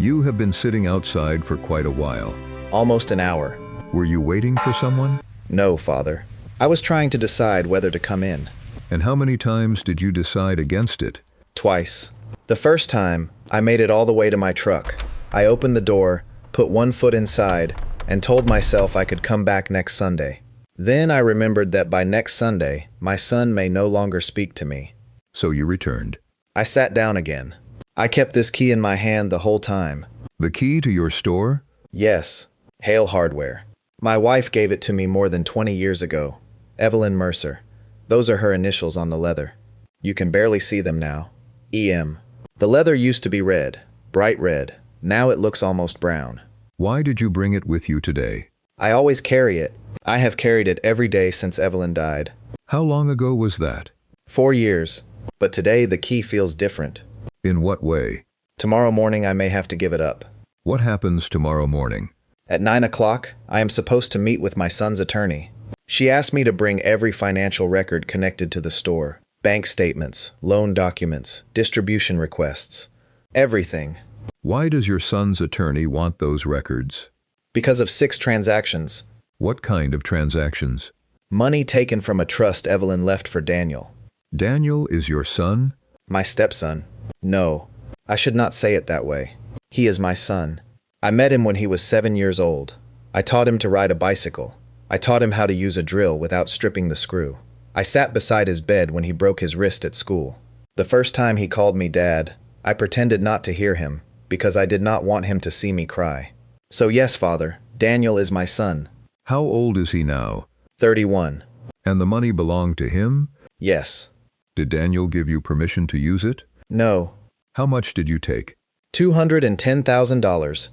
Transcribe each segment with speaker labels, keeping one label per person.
Speaker 1: You have been sitting outside for quite a while.
Speaker 2: Almost an hour.
Speaker 1: Were you waiting for someone?
Speaker 2: No, Father. I was trying to decide whether to come in.
Speaker 1: And how many times did you decide against it?
Speaker 2: Twice. The first time, I made it all the way to my truck. I opened the door, put one foot inside, and told myself I could come back next Sunday. Then I remembered that by next Sunday, my son may no longer speak to me.
Speaker 1: So you returned.
Speaker 2: I sat down again. I kept this key in my hand the whole time.
Speaker 1: The key to your store?
Speaker 2: Yes, Hale Hardware. My wife gave it to me more than 20 years ago. Evelyn Mercer. Those are her initials on the leather. You can barely see them now. EM. The leather used to be red, bright red. Now it looks almost brown.
Speaker 1: Why did you bring it with you today?
Speaker 2: I always carry it. I have carried it every day since Evelyn died.
Speaker 1: How long ago was that?
Speaker 2: 4 years. But today the key feels different.
Speaker 1: In what way?
Speaker 2: Tomorrow morning I may have to give it up.
Speaker 1: What happens tomorrow morning?
Speaker 2: At 9 o'clock, I am supposed to meet with my son's attorney. She asked me to bring every financial record connected to the store. Bank statements, loan documents, distribution requests. Everything.
Speaker 1: Why does your son's attorney want those records?
Speaker 2: Because of 6 transactions.
Speaker 1: What kind of transactions?
Speaker 2: Money taken from a trust Evelyn left for Daniel.
Speaker 1: Daniel is your son?
Speaker 2: My stepson. No, I should not say it that way. He is my son. I met him when he was 7 years old. I taught him to ride a bicycle. I taught him how to use a drill without stripping the screw. I sat beside his bed when he broke his wrist at school. The first time he called me Dad, I pretended not to hear him because I did not want him to see me cry. So yes, Father, Daniel is my son.
Speaker 1: How old is he now?
Speaker 2: 31.
Speaker 1: And the money belonged to him?
Speaker 2: Yes.
Speaker 1: Did Daniel give you permission to use it?
Speaker 2: No.
Speaker 1: How much did you take?
Speaker 2: $210,000.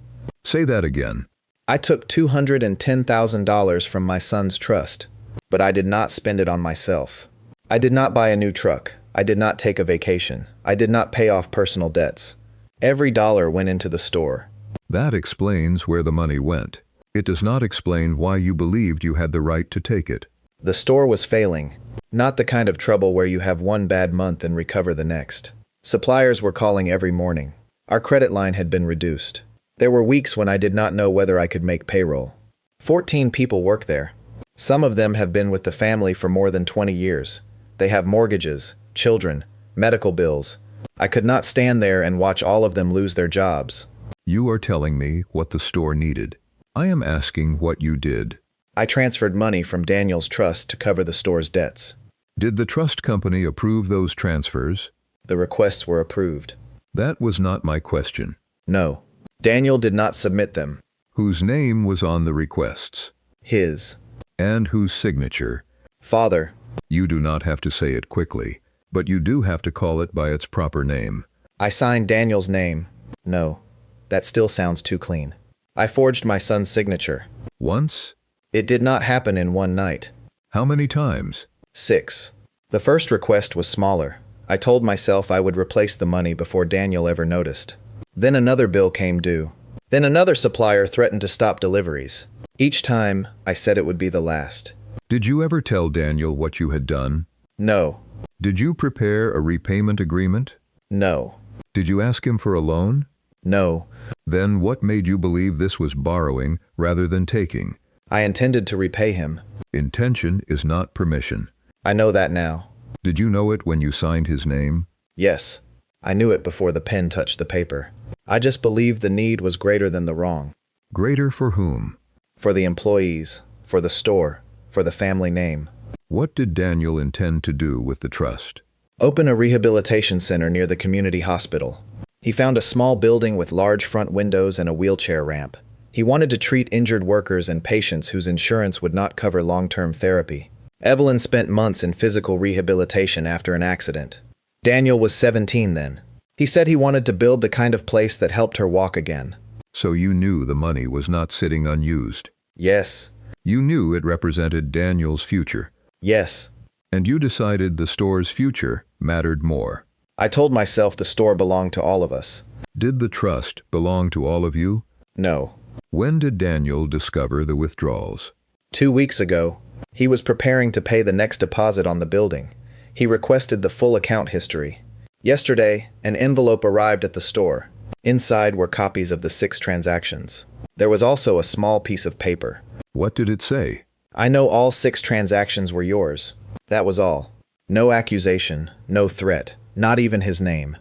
Speaker 1: Say that again.
Speaker 2: I took $210,000 from my son's trust, but I did not spend it on myself. I did not buy a new truck. I did not take a vacation. I did not pay off personal debts. Every dollar went into the store.
Speaker 1: That explains where the money went. It does not explain why you believed you had the right to take it.
Speaker 2: The store was failing, not the kind of trouble where you have one bad month and recover the next. Suppliers were calling every morning. Our credit line had been reduced. There were weeks when I did not know whether I could make payroll. 14 people work there. Some of them have been with the family for more than 20 years. They have mortgages, children, medical bills. I could not stand there and watch all of them lose their jobs.
Speaker 1: You are telling me what the store needed. I am asking what you did.
Speaker 2: I transferred money from Daniel's trust to cover the store's debts.
Speaker 1: Did the trust company approve those transfers?
Speaker 2: The requests were approved.
Speaker 1: That was not my question.
Speaker 2: No. Daniel did not submit them.
Speaker 1: Whose name was on the requests?
Speaker 2: His.
Speaker 1: And whose signature?
Speaker 2: Father.
Speaker 1: You do not have to say it quickly, but you do have to call it by its proper name.
Speaker 2: I signed Daniel's name. No, that still sounds too clean. I forged my son's signature.
Speaker 1: Once?
Speaker 2: It did not happen in one night.
Speaker 1: How many times?
Speaker 2: 6. The first request was smaller. I told myself I would replace the money before Daniel ever noticed. Then another bill came due. Then another supplier threatened to stop deliveries. Each time, I said it would be the last.
Speaker 1: Did you ever tell Daniel what you had done?
Speaker 2: No.
Speaker 1: Did you prepare a repayment agreement?
Speaker 2: No.
Speaker 1: Did you ask him for a loan?
Speaker 2: No.
Speaker 1: Then what made you believe this was borrowing rather than taking?
Speaker 2: I intended to repay him.
Speaker 1: Intention is not permission.
Speaker 2: I know that now.
Speaker 1: Did you know it when you signed his name?
Speaker 2: Yes. I knew it before the pen touched the paper. I just believed the need was greater than the wrong.
Speaker 1: Greater for whom?
Speaker 2: For the employees, for the store, for the family name.
Speaker 1: What did Daniel intend to do with the trust?
Speaker 2: Open a rehabilitation center near the community hospital. He found a small building with large front windows and a wheelchair ramp. He wanted to treat injured workers and patients whose insurance would not cover long-term therapy. Evelyn spent months in physical rehabilitation after an accident. Daniel was 17 then. He said he wanted to build the kind of place that helped her walk again.
Speaker 1: So you knew the money was not sitting unused?
Speaker 2: Yes.
Speaker 1: You knew it represented Daniel's future?
Speaker 2: Yes.
Speaker 1: And you decided the store's future mattered more?
Speaker 2: I told myself the store belonged to all of us.
Speaker 1: Did the trust belong to all of you?
Speaker 2: No.
Speaker 1: When did Daniel discover the withdrawals?
Speaker 2: 2 weeks ago. He was preparing to pay the next deposit on the building. He requested the full account history. Yesterday, an envelope arrived at the store. Inside were copies of the 6 transactions. There was also a small piece of paper.
Speaker 1: What did it say?
Speaker 2: I know all 6 transactions were yours. That was all. No accusation, no threat, not even his name.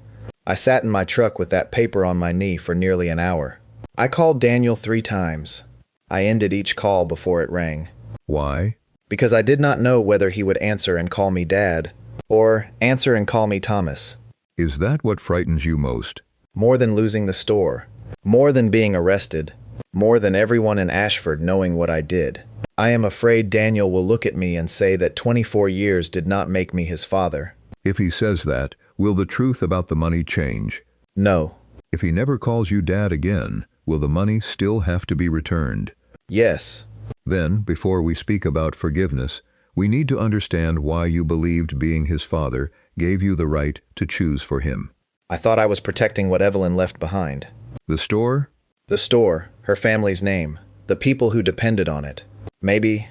Speaker 2: I sat in my truck with that paper on my knee for nearly an hour. I called Daniel 3 times. I ended each call before it rang.
Speaker 1: Why?
Speaker 2: Because I did not know whether he would answer and call me Dad, or answer and call me Thomas.
Speaker 1: Is that what frightens you most?
Speaker 2: More than losing the store. More than being arrested. More than everyone in Ashford knowing what I did. I am afraid Daniel will look at me and say that 24 years did not make me his father.
Speaker 1: If he says that, will the truth about the money change?
Speaker 2: No.
Speaker 1: If he never calls you Dad again, will the money still have to be returned?
Speaker 2: Yes.
Speaker 1: Then, before we speak about forgiveness, we need to understand why you believed being his father gave you the right to choose for him.
Speaker 2: I thought I was protecting what Evelyn left behind.
Speaker 1: The store?
Speaker 2: The store, her family's name, the people who depended on it. Maybe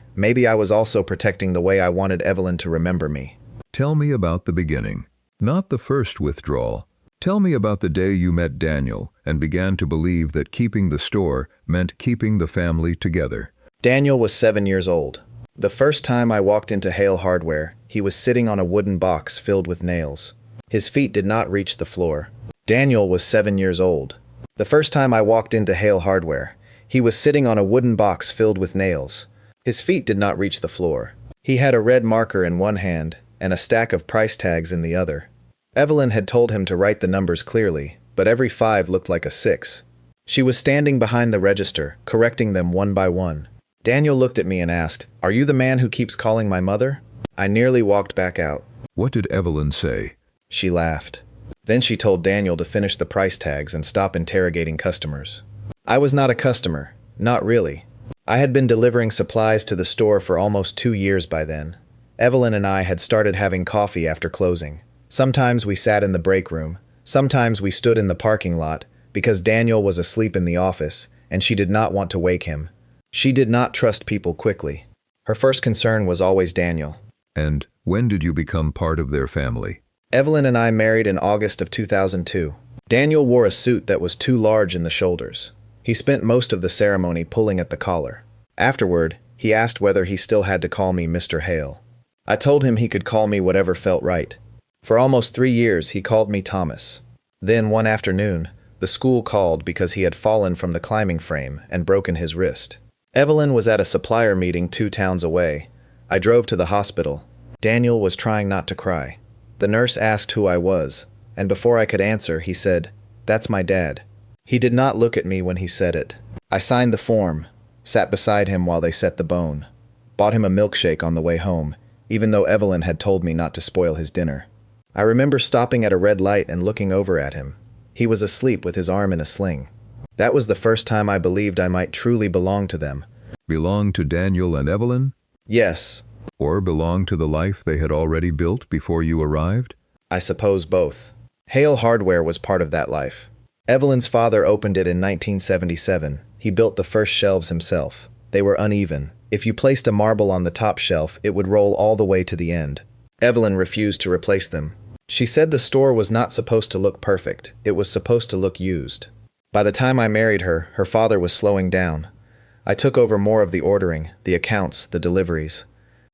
Speaker 2: I was also protecting the way I wanted Evelyn to remember me.
Speaker 1: Tell me about the beginning, not the first withdrawal. Tell me about the day you met Daniel and began to believe that keeping the store meant keeping the family together.
Speaker 2: Daniel was 7 years old. The first time I walked into Hale Hardware, he was sitting on a wooden box filled with nails. His feet did not reach the floor. Daniel was 7 years old. The first time I walked into Hale Hardware, he was sitting on a wooden box filled with nails. His feet did not reach the floor. He had a red marker in one hand and a stack of price tags in the other. Evelyn had told him to write the numbers clearly, but every 5 looked like a 6. She was standing behind the register, correcting them one by one. Daniel looked at me and asked, "Are you the man who keeps calling my mother?" I nearly walked back out.
Speaker 1: What did Evelyn say?
Speaker 2: She laughed. Then she told Daniel to finish the price tags and stop interrogating customers. I was not a customer, not really. I had been delivering supplies to the store for almost 2 years by then. Evelyn and I had started having coffee after closing. Sometimes we sat in the break room. Sometimes we stood in the parking lot because Daniel was asleep in the office and she did not want to wake him. She did not trust people quickly. Her first concern was always Daniel.
Speaker 1: And when did you become part of their family?
Speaker 2: Evelyn and I married in August of 2002. Daniel wore a suit that was too large in the shoulders. He spent most of the ceremony pulling at the collar. Afterward, he asked whether he still had to call me Mr. Hale. I told him he could call me whatever felt right. For almost 3 years, he called me Thomas. Then one afternoon, the school called because he had fallen from the climbing frame and broken his wrist. Evelyn was at a supplier meeting 2 towns away. I drove to the hospital. Daniel was trying not to cry. The nurse asked who I was, and before I could answer, he said, "That's my dad." He did not look at me when he said it. I signed the form, sat beside him while they set the bone, bought him a milkshake on the way home, even though Evelyn had told me not to spoil his dinner. I remember stopping at a red light and looking over at him. He was asleep with his arm in a sling. That was the first time I believed I might truly belong to them.
Speaker 1: Belong to Daniel and Evelyn?
Speaker 2: Yes.
Speaker 1: Or belong to the life they had already built before you arrived?
Speaker 2: I suppose both. Hale Hardware was part of that life. Evelyn's father opened it in 1977. He built the first shelves himself. They were uneven. If you placed a marble on the top shelf, it would roll all the way to the end. Evelyn refused to replace them. She said the store was not supposed to look perfect. It was supposed to look used. By the time I married her, her father was slowing down. I took over more of the ordering, the accounts, the deliveries.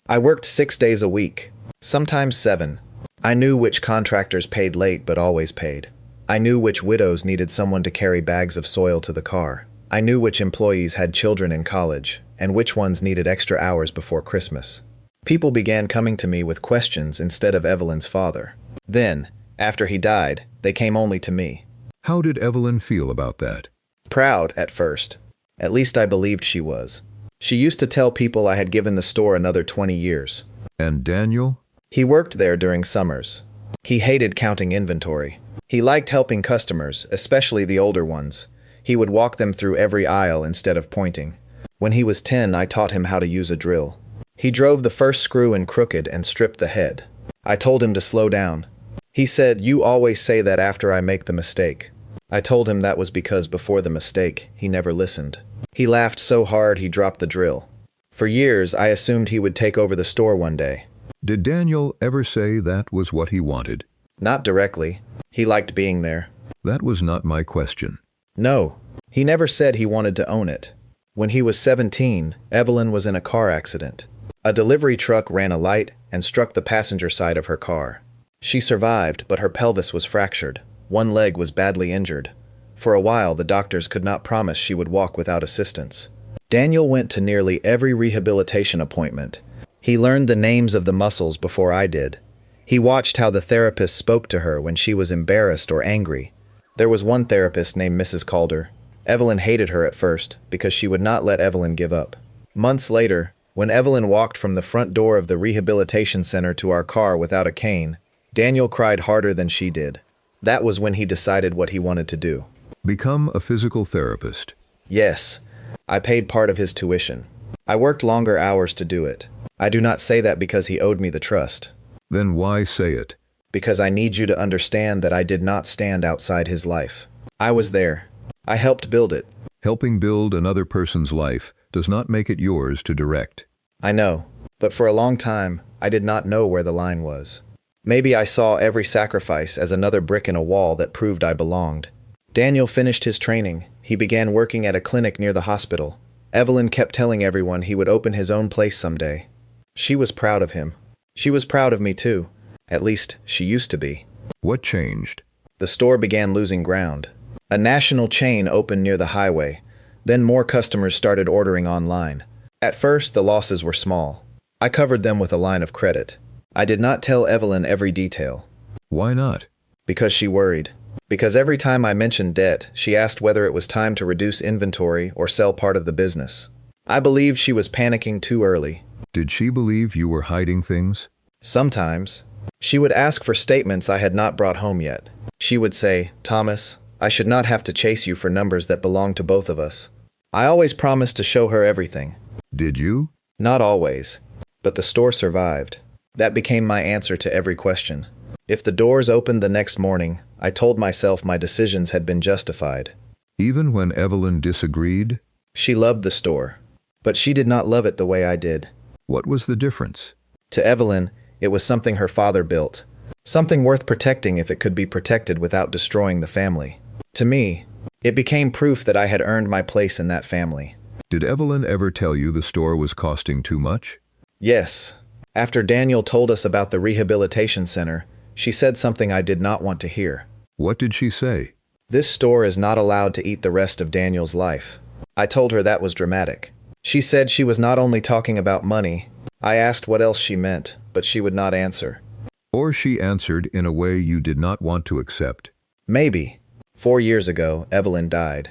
Speaker 2: I worked 6 days a week, sometimes 7. I knew which contractors paid late but always paid. I knew which widows needed someone to carry bags of soil to the car. I knew which employees had children in college, and which ones needed extra hours before Christmas. People began coming to me with questions instead of Evelyn's father. Then, after he died, they came only to me.
Speaker 1: How did Evelyn feel about that?
Speaker 2: Proud, at first. At least I believed she was. She used to tell people I had given the store another 20 years.
Speaker 1: And Daniel?
Speaker 2: He worked there during summers. He hated counting inventory. He liked helping customers, especially the older ones. He would walk them through every aisle instead of pointing. When he was 10, I taught him how to use a drill. He drove the first screw in crooked and stripped the head. I told him to slow down. He said, "You always say that after I make the mistake." I told him that was because before the mistake, he never listened. He laughed so hard he dropped the drill. For years, I assumed he would take over the store one day.
Speaker 1: Did Daniel ever say that was what he wanted?
Speaker 2: Not directly. He liked being there.
Speaker 1: That was not my question.
Speaker 2: No, he never said he wanted to own it. When he was 17, Evelyn was in a car accident. A delivery truck ran a light and struck the passenger side of her car. She survived, but her pelvis was fractured. One leg was badly injured. For a while, the doctors could not promise she would walk without assistance. Daniel went to nearly every rehabilitation appointment. He learned the names of the muscles before I did. He watched how the therapist spoke to her when she was embarrassed or angry. There was one therapist named Mrs. Calder. Evelyn hated her at first because she would not let Evelyn give up. Months later, when Evelyn walked from the front door of the rehabilitation center to our car without a cane, Daniel cried harder than she did. That was when he decided what he wanted to do.
Speaker 1: Become a physical therapist.
Speaker 2: Yes, I paid part of his tuition. I worked longer hours to do it. I do not say that because he owed me the trust.
Speaker 1: Then why say it?
Speaker 2: Because I need you to understand that I did not stand outside his life. I was there. I helped build it.
Speaker 1: Helping build another person's life does not make it yours to direct.
Speaker 2: I know, but for a long time, I did not know where the line was. Maybe I saw every sacrifice as another brick in a wall that proved I belonged. Daniel finished his training. He began working at a clinic near the hospital. Evelyn kept telling everyone he would open his own place someday. She was proud of him. She was proud of me too. At least, she used to be.
Speaker 1: What changed?
Speaker 2: The store began losing ground. A national chain opened near the highway. Then more customers started ordering online. At first, the losses were small. I covered them with a line of credit. I did not tell Evelyn every detail.
Speaker 1: Why not?
Speaker 2: Because she worried. Because every time I mentioned debt, she asked whether it was time to reduce inventory or sell part of the business. I believed she was panicking too early.
Speaker 1: Did she believe you were hiding things?
Speaker 2: Sometimes. She would ask for statements I had not brought home yet. She would say, "Thomas, I should not have to chase you for numbers that belong to both of us." I always promised to show her everything.
Speaker 1: Did you?
Speaker 2: Not always. But the store survived. That became my answer to every question. If the doors opened the next morning, I told myself my decisions had been justified.
Speaker 1: Even when Evelyn disagreed?
Speaker 2: She loved the store. But she did not love it the way I did.
Speaker 1: What was the difference?
Speaker 2: To Evelyn, it was something her father built. Something worth protecting if it could be protected without destroying the family. To me, it became proof that I had earned my place in that family.
Speaker 1: Did Evelyn ever tell you the store was costing too much?
Speaker 2: Yes. After Daniel told us about the rehabilitation center, she said something I did not want to hear.
Speaker 1: What did she say?
Speaker 2: This store is not allowed to eat the rest of Daniel's life. I told her that was dramatic. She said she was not only talking about money. I asked what else she meant, but she would not answer.
Speaker 1: Or she answered in a way you did not want to accept.
Speaker 2: Maybe. 4 years ago, Evelyn died.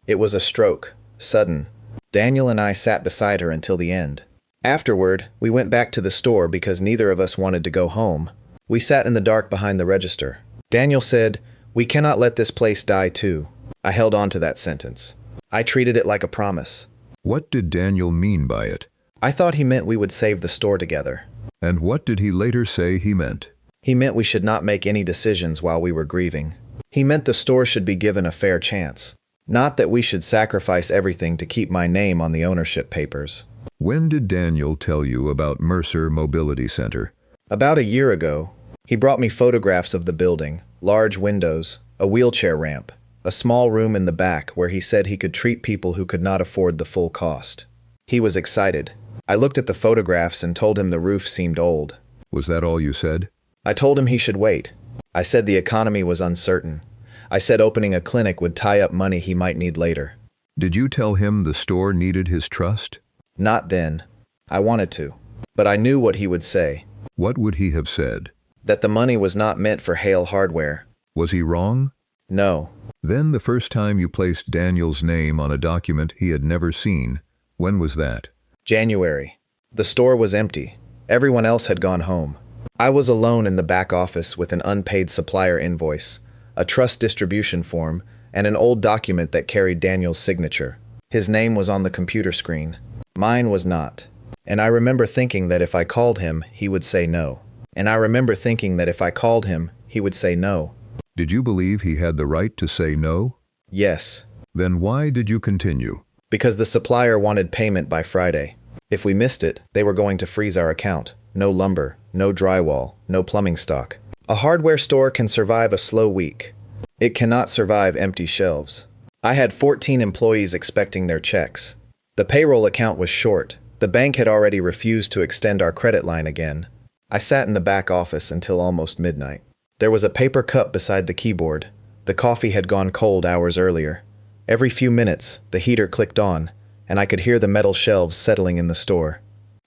Speaker 2: It was a stroke, sudden. Daniel and I sat beside her until the end. Afterward, we went back to the store because neither of us wanted to go home. We sat in the dark behind the register. Daniel said, "We cannot let this place die too." I held on to that sentence. I treated it like a promise.
Speaker 1: What did Daniel mean by it?
Speaker 2: I thought he meant we would save the store together.
Speaker 1: And what did he later say he meant?
Speaker 2: He meant we should not make any decisions while we were grieving. He meant the store should be given a fair chance. Not that we should sacrifice everything to keep my name on the ownership papers.
Speaker 1: When did Daniel tell you about Mercer Mobility Center?
Speaker 2: About a year ago. He brought me photographs of the building, large windows, a wheelchair ramp, a small room in the back where he said he could treat people who could not afford the full cost. He was excited. I looked at the photographs and told him the roof seemed old.
Speaker 1: Was that all you said?
Speaker 2: I told him he should wait. I said the economy was uncertain. I said opening a clinic would tie up money he might need later.
Speaker 1: Did you tell him the store needed his trust?
Speaker 2: Not then. I wanted to. But I knew what he would say.
Speaker 1: What would he have said?
Speaker 2: That the money was not meant for Hale Hardware.
Speaker 1: Was he wrong?
Speaker 2: No.
Speaker 1: Then the first time you placed Daniel's name on a document he had never seen, when was that?
Speaker 2: January. The store was empty. Everyone else had gone home. I was alone in the back office with an unpaid supplier invoice, a trust distribution form, and an old document that carried Daniel's signature. His name was on the computer screen. Mine was not. And I remember thinking that if I called him, he would say no. And I remember thinking that if I called him, he would say no.
Speaker 1: Did you believe he had the right to say no?
Speaker 2: Yes.
Speaker 1: Then why did you continue?
Speaker 2: Because the supplier wanted payment by Friday. If we missed it, they were going to freeze our account. No lumber, no drywall, no plumbing stock. A hardware store can survive a slow week. It cannot survive empty shelves. I had 14 employees expecting their checks. The payroll account was short. The bank had already refused to extend our credit line again. I sat in the back office until almost midnight. There was a paper cup beside the keyboard. The coffee had gone cold hours earlier. Every few minutes, the heater clicked on, and I could hear the metal shelves settling in the store.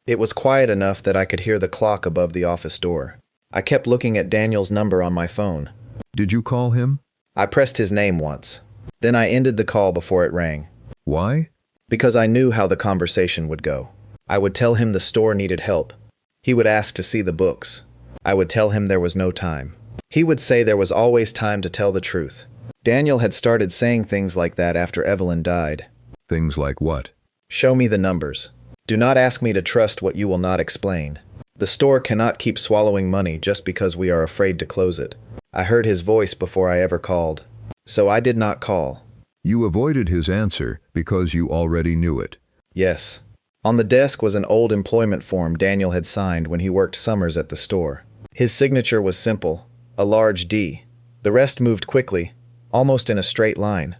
Speaker 2: It was quiet enough that I could hear the clock above the office door. I kept looking at Daniel's number on my phone.
Speaker 1: Did you call him?
Speaker 2: I pressed his name once. Then I ended the call before it rang.
Speaker 1: Why?
Speaker 2: Because I knew how the conversation would go. I would tell him the store needed help. He would ask to see the books. I would tell him there was no time. He would say there was always time to tell the truth. Daniel had started saying things like that after Evelyn died.
Speaker 1: Things like what?
Speaker 2: Show me the numbers. Do not ask me to trust what you will not explain. The store cannot keep swallowing money just because we are afraid to close it. I heard his voice before I ever called. So I did not call.
Speaker 1: You avoided his answer because you already knew it.
Speaker 2: Yes. On the desk was an old employment form Daniel had signed when he worked summers at the store. His signature was simple, a large D. The rest moved quickly, almost in a straight line.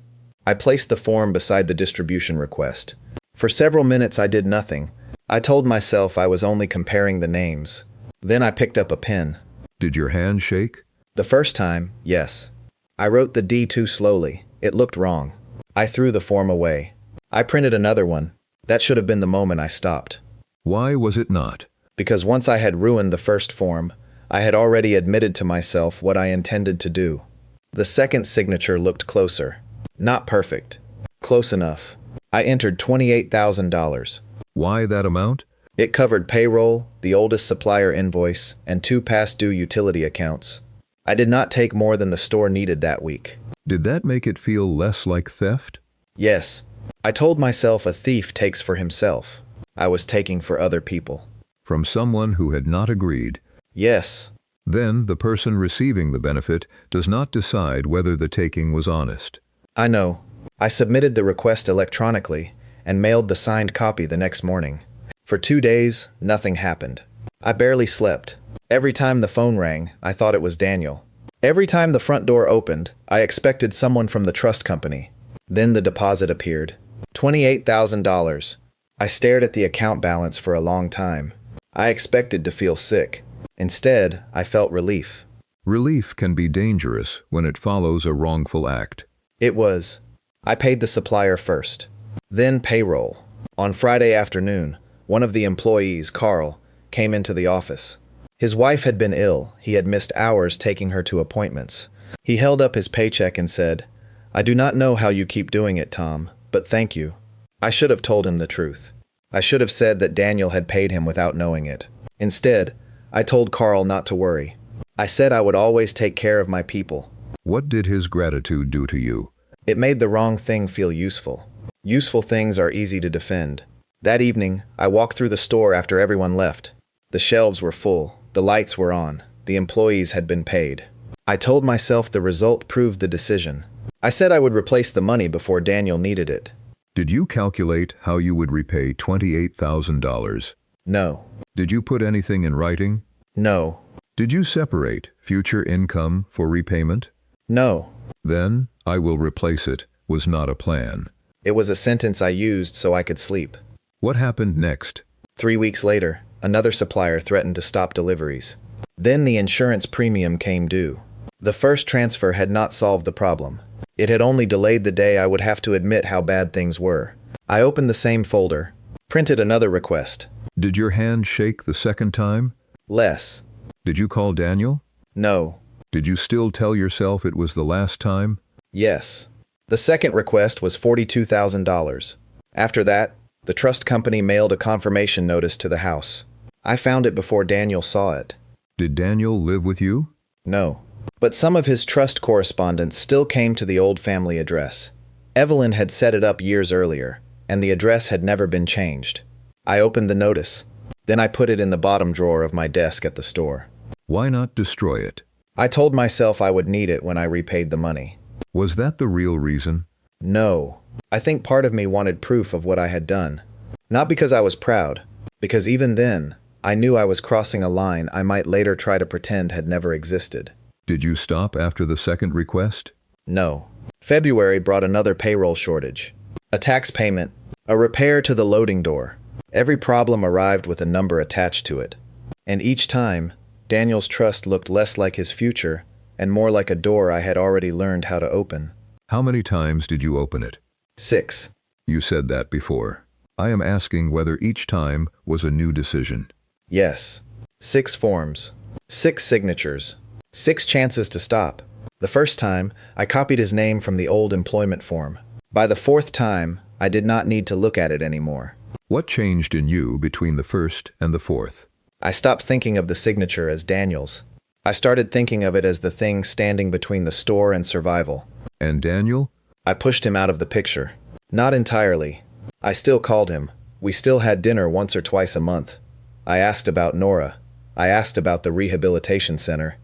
Speaker 2: I placed the form beside the distribution request. For several minutes I did nothing. I told myself I was only comparing the names. Then I picked up a pen.
Speaker 1: Did your hand shake?
Speaker 2: The first time, yes. I wrote the D too slowly. It looked wrong. I threw the form away. I printed another one. That should have been the moment I stopped.
Speaker 1: Why was it not?
Speaker 2: Because once I had ruined the first form, I had already admitted to myself what I intended to do. The second signature looked closer. Not perfect. Close enough. I entered $28,000.
Speaker 1: Why that amount?
Speaker 2: It covered payroll, the oldest supplier invoice, and 2 past due utility accounts. I did not take more than the store needed that week.
Speaker 1: Did that make it feel less like theft?
Speaker 2: Yes. I told myself a thief takes for himself. I was taking for other people.
Speaker 1: From someone who had not agreed.
Speaker 2: Yes.
Speaker 1: Then the person receiving the benefit does not decide whether the taking was honest.
Speaker 2: I know. I submitted the request electronically and mailed the signed copy the next morning. For 2 days, nothing happened. I barely slept. Every time the phone rang, I thought it was Daniel. Every time the front door opened, I expected someone from the trust company. Then the deposit appeared. $28,000. I stared at the account balance for a long time. I expected to feel sick. Instead, I felt relief.
Speaker 1: Relief can be dangerous when it follows a wrongful act.
Speaker 2: It was. I paid the supplier first. Then payroll. On Friday afternoon, one of the employees, Carl, came into the office. His wife had been ill. He had missed hours taking her to appointments. He held up his paycheck and said, "I do not know how you keep doing it, Tom, but thank you." I should have told him the truth. I should have said that Daniel had paid him without knowing it. Instead, I told Carl not to worry. I said I would always take care of my people.
Speaker 1: What did his gratitude do to you?
Speaker 2: It made the wrong thing feel useful. Useful things are easy to defend. That evening, I walked through the store after everyone left. The shelves were full. The lights were on. The employees had been paid. I told myself the result proved the decision. I said I would replace the money before Daniel needed it.
Speaker 1: Did you calculate how you would repay $28,000?
Speaker 2: No.
Speaker 1: Did you put anything in writing?
Speaker 2: No.
Speaker 1: Did you separate future income for repayment?
Speaker 2: No.
Speaker 1: Then, "I will replace it," was not a plan.
Speaker 2: It was a sentence I used so I could sleep.
Speaker 1: What happened next?
Speaker 2: 3 weeks later, another supplier threatened to stop deliveries. Then the insurance premium came due. The first transfer had not solved the problem. It had only delayed the day I would have to admit how bad things were. I opened the same folder, printed another request.
Speaker 1: Did your hand shake the second time?
Speaker 2: Less.
Speaker 1: Did you call Daniel?
Speaker 2: No.
Speaker 1: Did you still tell yourself it was the last time?
Speaker 2: Yes. The second request was $42,000. After that, the trust company mailed a confirmation notice to the house. I found it before Daniel saw it.
Speaker 1: Did Daniel live with you?
Speaker 2: No. But some of his trust correspondence still came to the old family address. Evelyn had set it up years earlier, and the address had never been changed. I opened the notice. Then I put it in the bottom drawer of my desk at the store.
Speaker 1: Why not destroy it?
Speaker 2: I told myself I would need it when I repaid the money.
Speaker 1: Was that the real reason?
Speaker 2: No. I think part of me wanted proof of what I had done. Not because I was proud, because even then, I knew I was crossing a line I might later try to pretend had never existed.
Speaker 1: Did you stop after the second request?
Speaker 2: No. February brought another payroll shortage, a tax payment, a repair to the loading door. Every problem arrived with a number attached to it. And each time, Daniel's trust looked less like his future and more like a door I had already learned how to open.
Speaker 1: How many times did you open it?
Speaker 2: 6.
Speaker 1: You said that before. I am asking whether each time was a new decision.
Speaker 2: Yes. 6 forms. 6 signatures. 6 chances to stop. The first time, I copied his name from the old employment form. By the 4th time, I did not need to look at it anymore.
Speaker 1: What changed in you between the first and the 4th?
Speaker 2: I stopped thinking of the signature as Daniel's. I started thinking of it as the thing standing between the store and survival.
Speaker 1: And Daniel?
Speaker 2: I pushed him out of the picture. Not entirely. I still called him. We still had dinner once or twice a month. I asked about Nora. I asked about the rehabilitation center.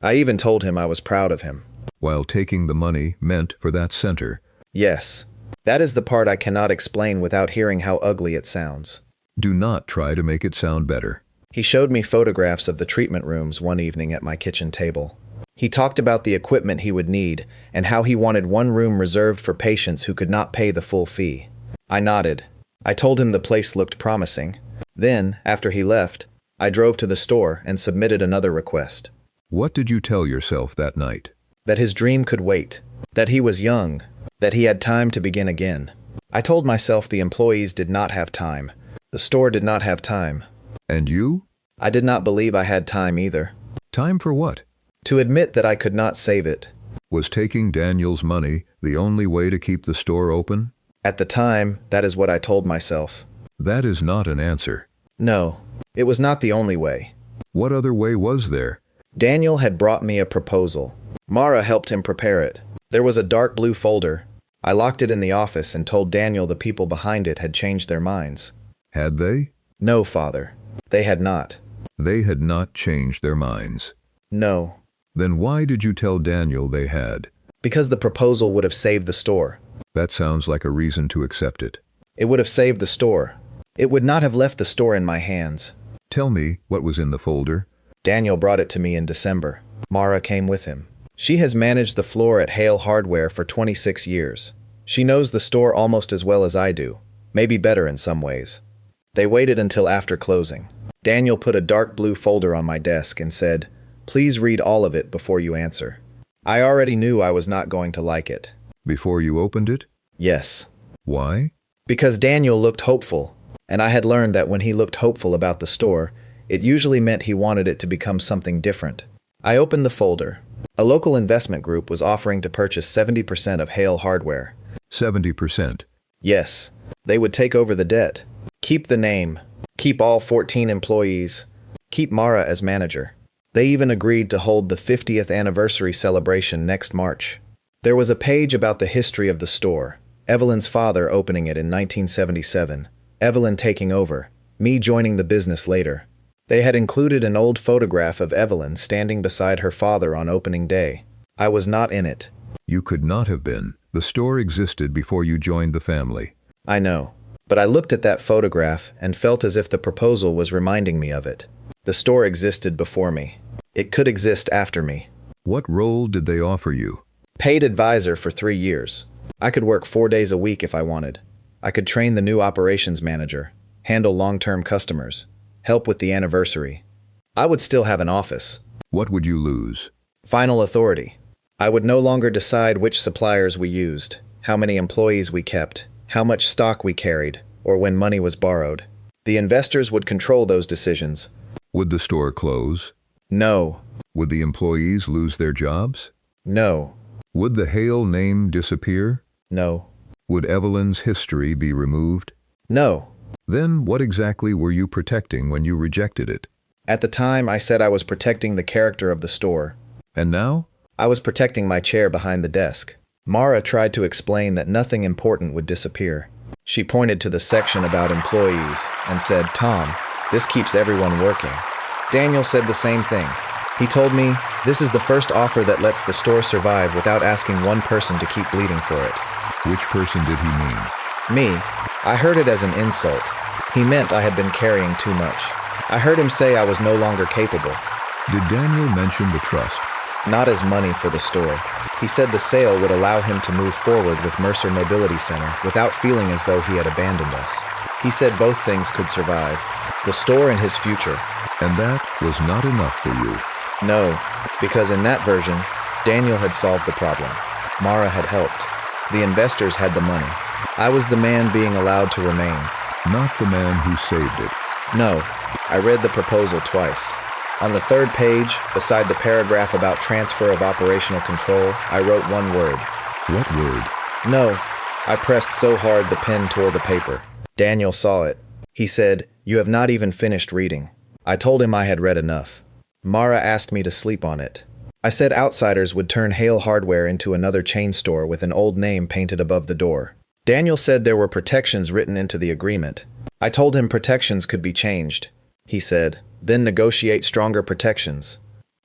Speaker 2: I even told him I was proud of him.
Speaker 1: While taking the money meant for that center.
Speaker 2: Yes. That is the part I cannot explain without hearing how ugly it sounds.
Speaker 1: Do not try to make it sound better.
Speaker 2: He showed me photographs of the treatment rooms one evening at my kitchen table. He talked about the equipment he would need and how he wanted one room reserved for patients who could not pay the full fee. I nodded. I told him the place looked promising. Then, after he left, I drove to the store and submitted another request.
Speaker 1: What did you tell yourself that night?
Speaker 2: That his dream could wait. That he was young. That he had time to begin again. I told myself the employees did not have time. The store did not have time.
Speaker 1: And you?
Speaker 2: I did not believe I had time either.
Speaker 1: Time for what?
Speaker 2: To admit that I could not save it.
Speaker 1: Was taking Daniel's money the only way to keep the store open?
Speaker 2: At the time, that is what I told myself.
Speaker 1: That is not an answer.
Speaker 2: No, it was not the only way.
Speaker 1: What other way was there?
Speaker 2: Daniel had brought me a proposal. Mara helped him prepare it. There was a dark blue folder. I locked it in the office and told Daniel the people behind it had changed their minds.
Speaker 1: Had they?
Speaker 2: No, Father. They had not.
Speaker 1: They had not changed their minds.
Speaker 2: No.
Speaker 1: Then why did you tell Daniel they had?
Speaker 2: Because the proposal would have saved the store.
Speaker 1: That sounds like a reason to accept it.
Speaker 2: It would have saved the store. It would not have left the store in my hands.
Speaker 1: Tell me what was in the folder.
Speaker 2: Daniel brought it to me in December. Mara came with him. She has managed the floor at Hale Hardware for 26 years. She knows the store almost as well as I do, maybe better in some ways. They waited until after closing. Daniel put a dark blue folder on my desk and said, "Please read all of it before you answer." I already knew I was not going to like it.
Speaker 1: Before you opened it?
Speaker 2: Yes.
Speaker 1: Why?
Speaker 2: Because Daniel looked hopeful, and I had learned that when he looked hopeful about the store, it usually meant he wanted it to become something different. I opened the folder. A local investment group was offering to purchase 70% of Hale Hardware.
Speaker 1: 70%.
Speaker 2: Yes. They would take over the debt, keep the name, keep all 14 employees, keep Mara as manager. They even agreed to hold the 50th anniversary celebration next March. There was a page about the history of the store, Evelyn's father opening it in 1977, Evelyn taking over, me joining the business later. They had included an old photograph of Evelyn standing beside her father on opening day. I was not in it.
Speaker 1: You could not have been. The store existed before you joined the family.
Speaker 2: I know. But I looked at that photograph and felt as if the proposal was reminding me of it. The store existed before me. It could exist after me.
Speaker 1: What role did they offer you?
Speaker 2: Paid advisor for 3 years. I could work 4 days a week if I wanted. I could train the new operations manager, handle long-term customers, help with the anniversary. I would still have an office.
Speaker 1: What would you lose?
Speaker 2: Final authority. I would no longer decide which suppliers we used, how many employees we kept, how much stock we carried, or when money was borrowed. The investors would control those decisions.
Speaker 1: Would the store close?
Speaker 2: No.
Speaker 1: Would the employees lose their jobs?
Speaker 2: No.
Speaker 1: Would the Hale name disappear?
Speaker 2: No.
Speaker 1: Would Evelyn's history be removed?
Speaker 2: No.
Speaker 1: Then what exactly were you protecting when you rejected it?
Speaker 2: At the time, I said I was protecting the character of the store.
Speaker 1: And now?
Speaker 2: I was protecting my chair behind the desk. Mara tried to explain that nothing important would disappear. She pointed to the section about employees and said, "Tom, this keeps everyone working." Daniel said the same thing. He told me, "This is the first offer that lets the store survive without asking one person to keep bleeding for it."
Speaker 1: Which person did he mean?
Speaker 2: Me. I heard it as an insult. He meant I had been carrying too much. I heard him say I was no longer capable.
Speaker 1: Did Daniel mention the trust?
Speaker 2: not as money for the store. He said the sale would allow him to move forward with Mercer Mobility Center without feeling as though he had abandoned us. He said both things could survive, the store and his future.
Speaker 1: And that was not enough for you.
Speaker 2: No, because in that version, Daniel had solved the problem. Mara had helped. The investors had the money. I was the man being allowed to remain.
Speaker 1: Not the man who saved it.
Speaker 2: No, I read the proposal twice. On the third page, beside the paragraph about transfer of operational control, I wrote one word.
Speaker 1: What word?
Speaker 2: No. I pressed so hard the pen tore the paper. Daniel saw it. He said, "You have not even finished reading." I told him I had read enough. Mara asked me to sleep on it. I said outsiders would turn Hale Hardware into another chain store with an old name painted above the door. Daniel said there were protections written into the agreement. I told him protections could be changed. He said, "Then negotiate stronger protections."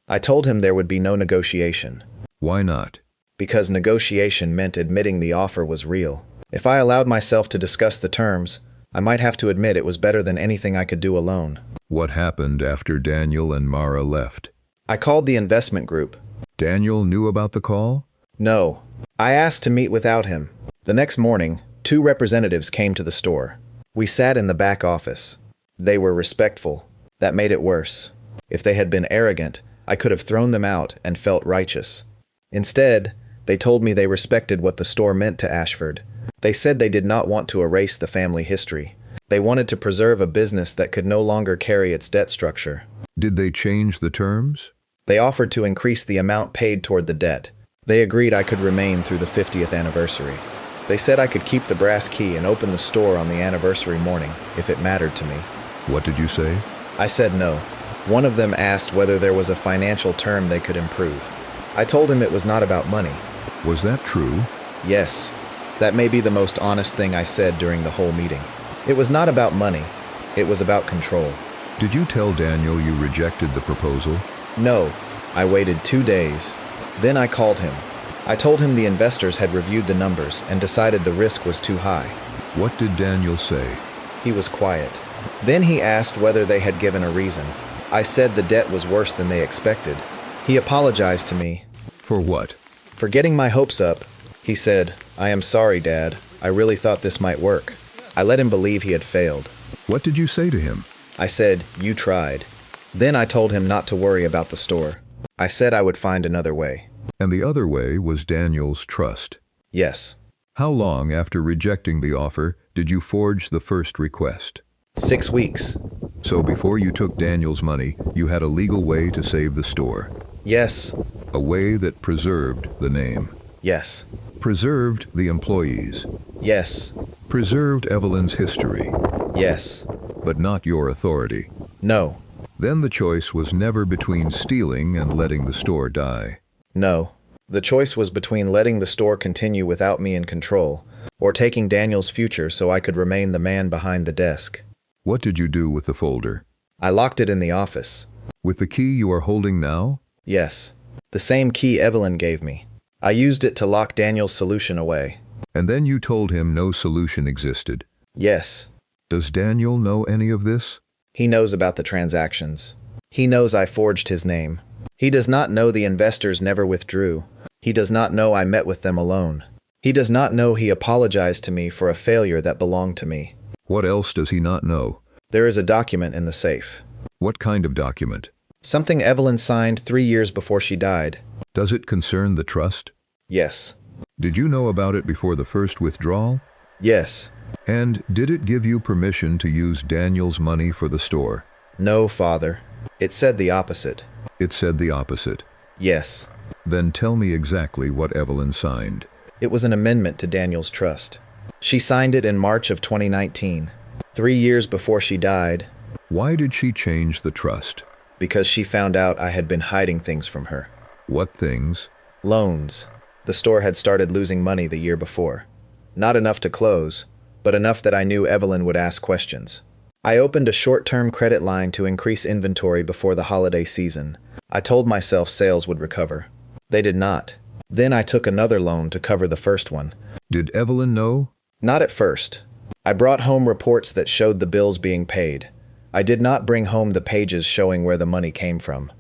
Speaker 2: I told him there would be no negotiation.
Speaker 1: Why not?
Speaker 2: Because negotiation meant admitting the offer was real. If I allowed myself to discuss the terms, I might have to admit it was better than anything I could do alone.
Speaker 1: What happened after Daniel and Mara left?
Speaker 2: I called the investment group.
Speaker 1: Daniel knew about the call?
Speaker 2: No. I asked to meet without him. The next morning, 2 representatives came to the store. We sat in the back office. They were respectful. That made it worse. If they had been arrogant, I could have thrown them out and felt righteous. Instead, they told me they respected what the store meant to Ashford. They said they did not want to erase the family history. They wanted to preserve a business that could no longer carry its debt structure.
Speaker 1: Did they change the terms?
Speaker 2: They offered to increase the amount paid toward the debt. They agreed I could remain through the 50th anniversary. They said I could keep the brass key and open the store on the anniversary morning, if it mattered to me.
Speaker 1: What did you say?
Speaker 2: I said no. One of them asked whether there was a financial term they could improve. I told him it was not about money.
Speaker 1: Was that true?
Speaker 2: Yes. That may be the most honest thing I said during the whole meeting. It was not about money. It was about control.
Speaker 1: Did you tell Daniel you rejected the proposal?
Speaker 2: No. I waited 2 days. Then I called him. I told him the investors had reviewed the numbers and decided the risk was too high.
Speaker 1: What did Daniel say?
Speaker 2: He was quiet. Then he asked whether they had given a reason. I said the debt was worse than they expected. He apologized to me.
Speaker 1: For what?
Speaker 2: For getting my hopes up. He said, "I am sorry, Dad. I really thought this might work." I let him believe he had failed.
Speaker 1: What did you say to him?
Speaker 2: I said, "You tried." Then I told him not to worry about the store. I said I would find another way.
Speaker 1: And the other way was Daniel's trust.
Speaker 2: Yes.
Speaker 1: How long after rejecting the offer did you forge the first request?
Speaker 2: 6 weeks.
Speaker 1: So before you took Daniel's money, you had a legal way to save the store.
Speaker 2: Yes.
Speaker 1: A way that preserved the name.
Speaker 2: Yes.
Speaker 1: Preserved the employees.
Speaker 2: Yes.
Speaker 1: Preserved Evelyn's history.
Speaker 2: Yes.
Speaker 1: But not your authority.
Speaker 2: No.
Speaker 1: Then the choice was never between stealing and letting the store die.
Speaker 2: No. The choice was between letting the store continue without me in control, or taking Daniel's future so I could remain the man behind the desk.
Speaker 1: What did you do with the folder?
Speaker 2: I locked it in the office.
Speaker 1: With the key you are holding now?
Speaker 2: Yes. The same key Evelyn gave me. I used it to lock Daniel's solution away.
Speaker 1: And then you told him no solution existed.
Speaker 2: Yes.
Speaker 1: Does Daniel know any of this?
Speaker 2: He knows about the transactions. He knows I forged his name. He does not know the investors never withdrew. He does not know I met with them alone. He does not know he apologized to me for a failure that belonged to me.
Speaker 1: What else does he not know?
Speaker 2: There is a document in the safe.
Speaker 1: What kind of document?
Speaker 2: Something Evelyn signed 3 years before she died.
Speaker 1: Does it concern the trust?
Speaker 2: Yes.
Speaker 1: Did you know about it before the first withdrawal?
Speaker 2: Yes.
Speaker 1: And did it give you permission to use Daniel's money for the store?
Speaker 2: No, Father. It said the opposite.
Speaker 1: It said the opposite.
Speaker 2: Yes.
Speaker 1: Then tell me exactly what Evelyn signed.
Speaker 2: It was an amendment to Daniel's trust. She signed it in March of 2019, 3 years before she died.
Speaker 1: Why did she change the trust?
Speaker 2: Because she found out I had been hiding things from her.
Speaker 1: What things?
Speaker 2: Loans. The store had started losing money the year before. Not enough to close, but enough that I knew Evelyn would ask questions. I opened a short-term credit line to increase inventory before the holiday season. I told myself sales would recover. They did not. Then I took another loan to cover the first one.
Speaker 1: Did Evelyn know?
Speaker 2: Not at first. I brought home reports that showed the bills being paid. I did not bring home the pages showing where the money came from.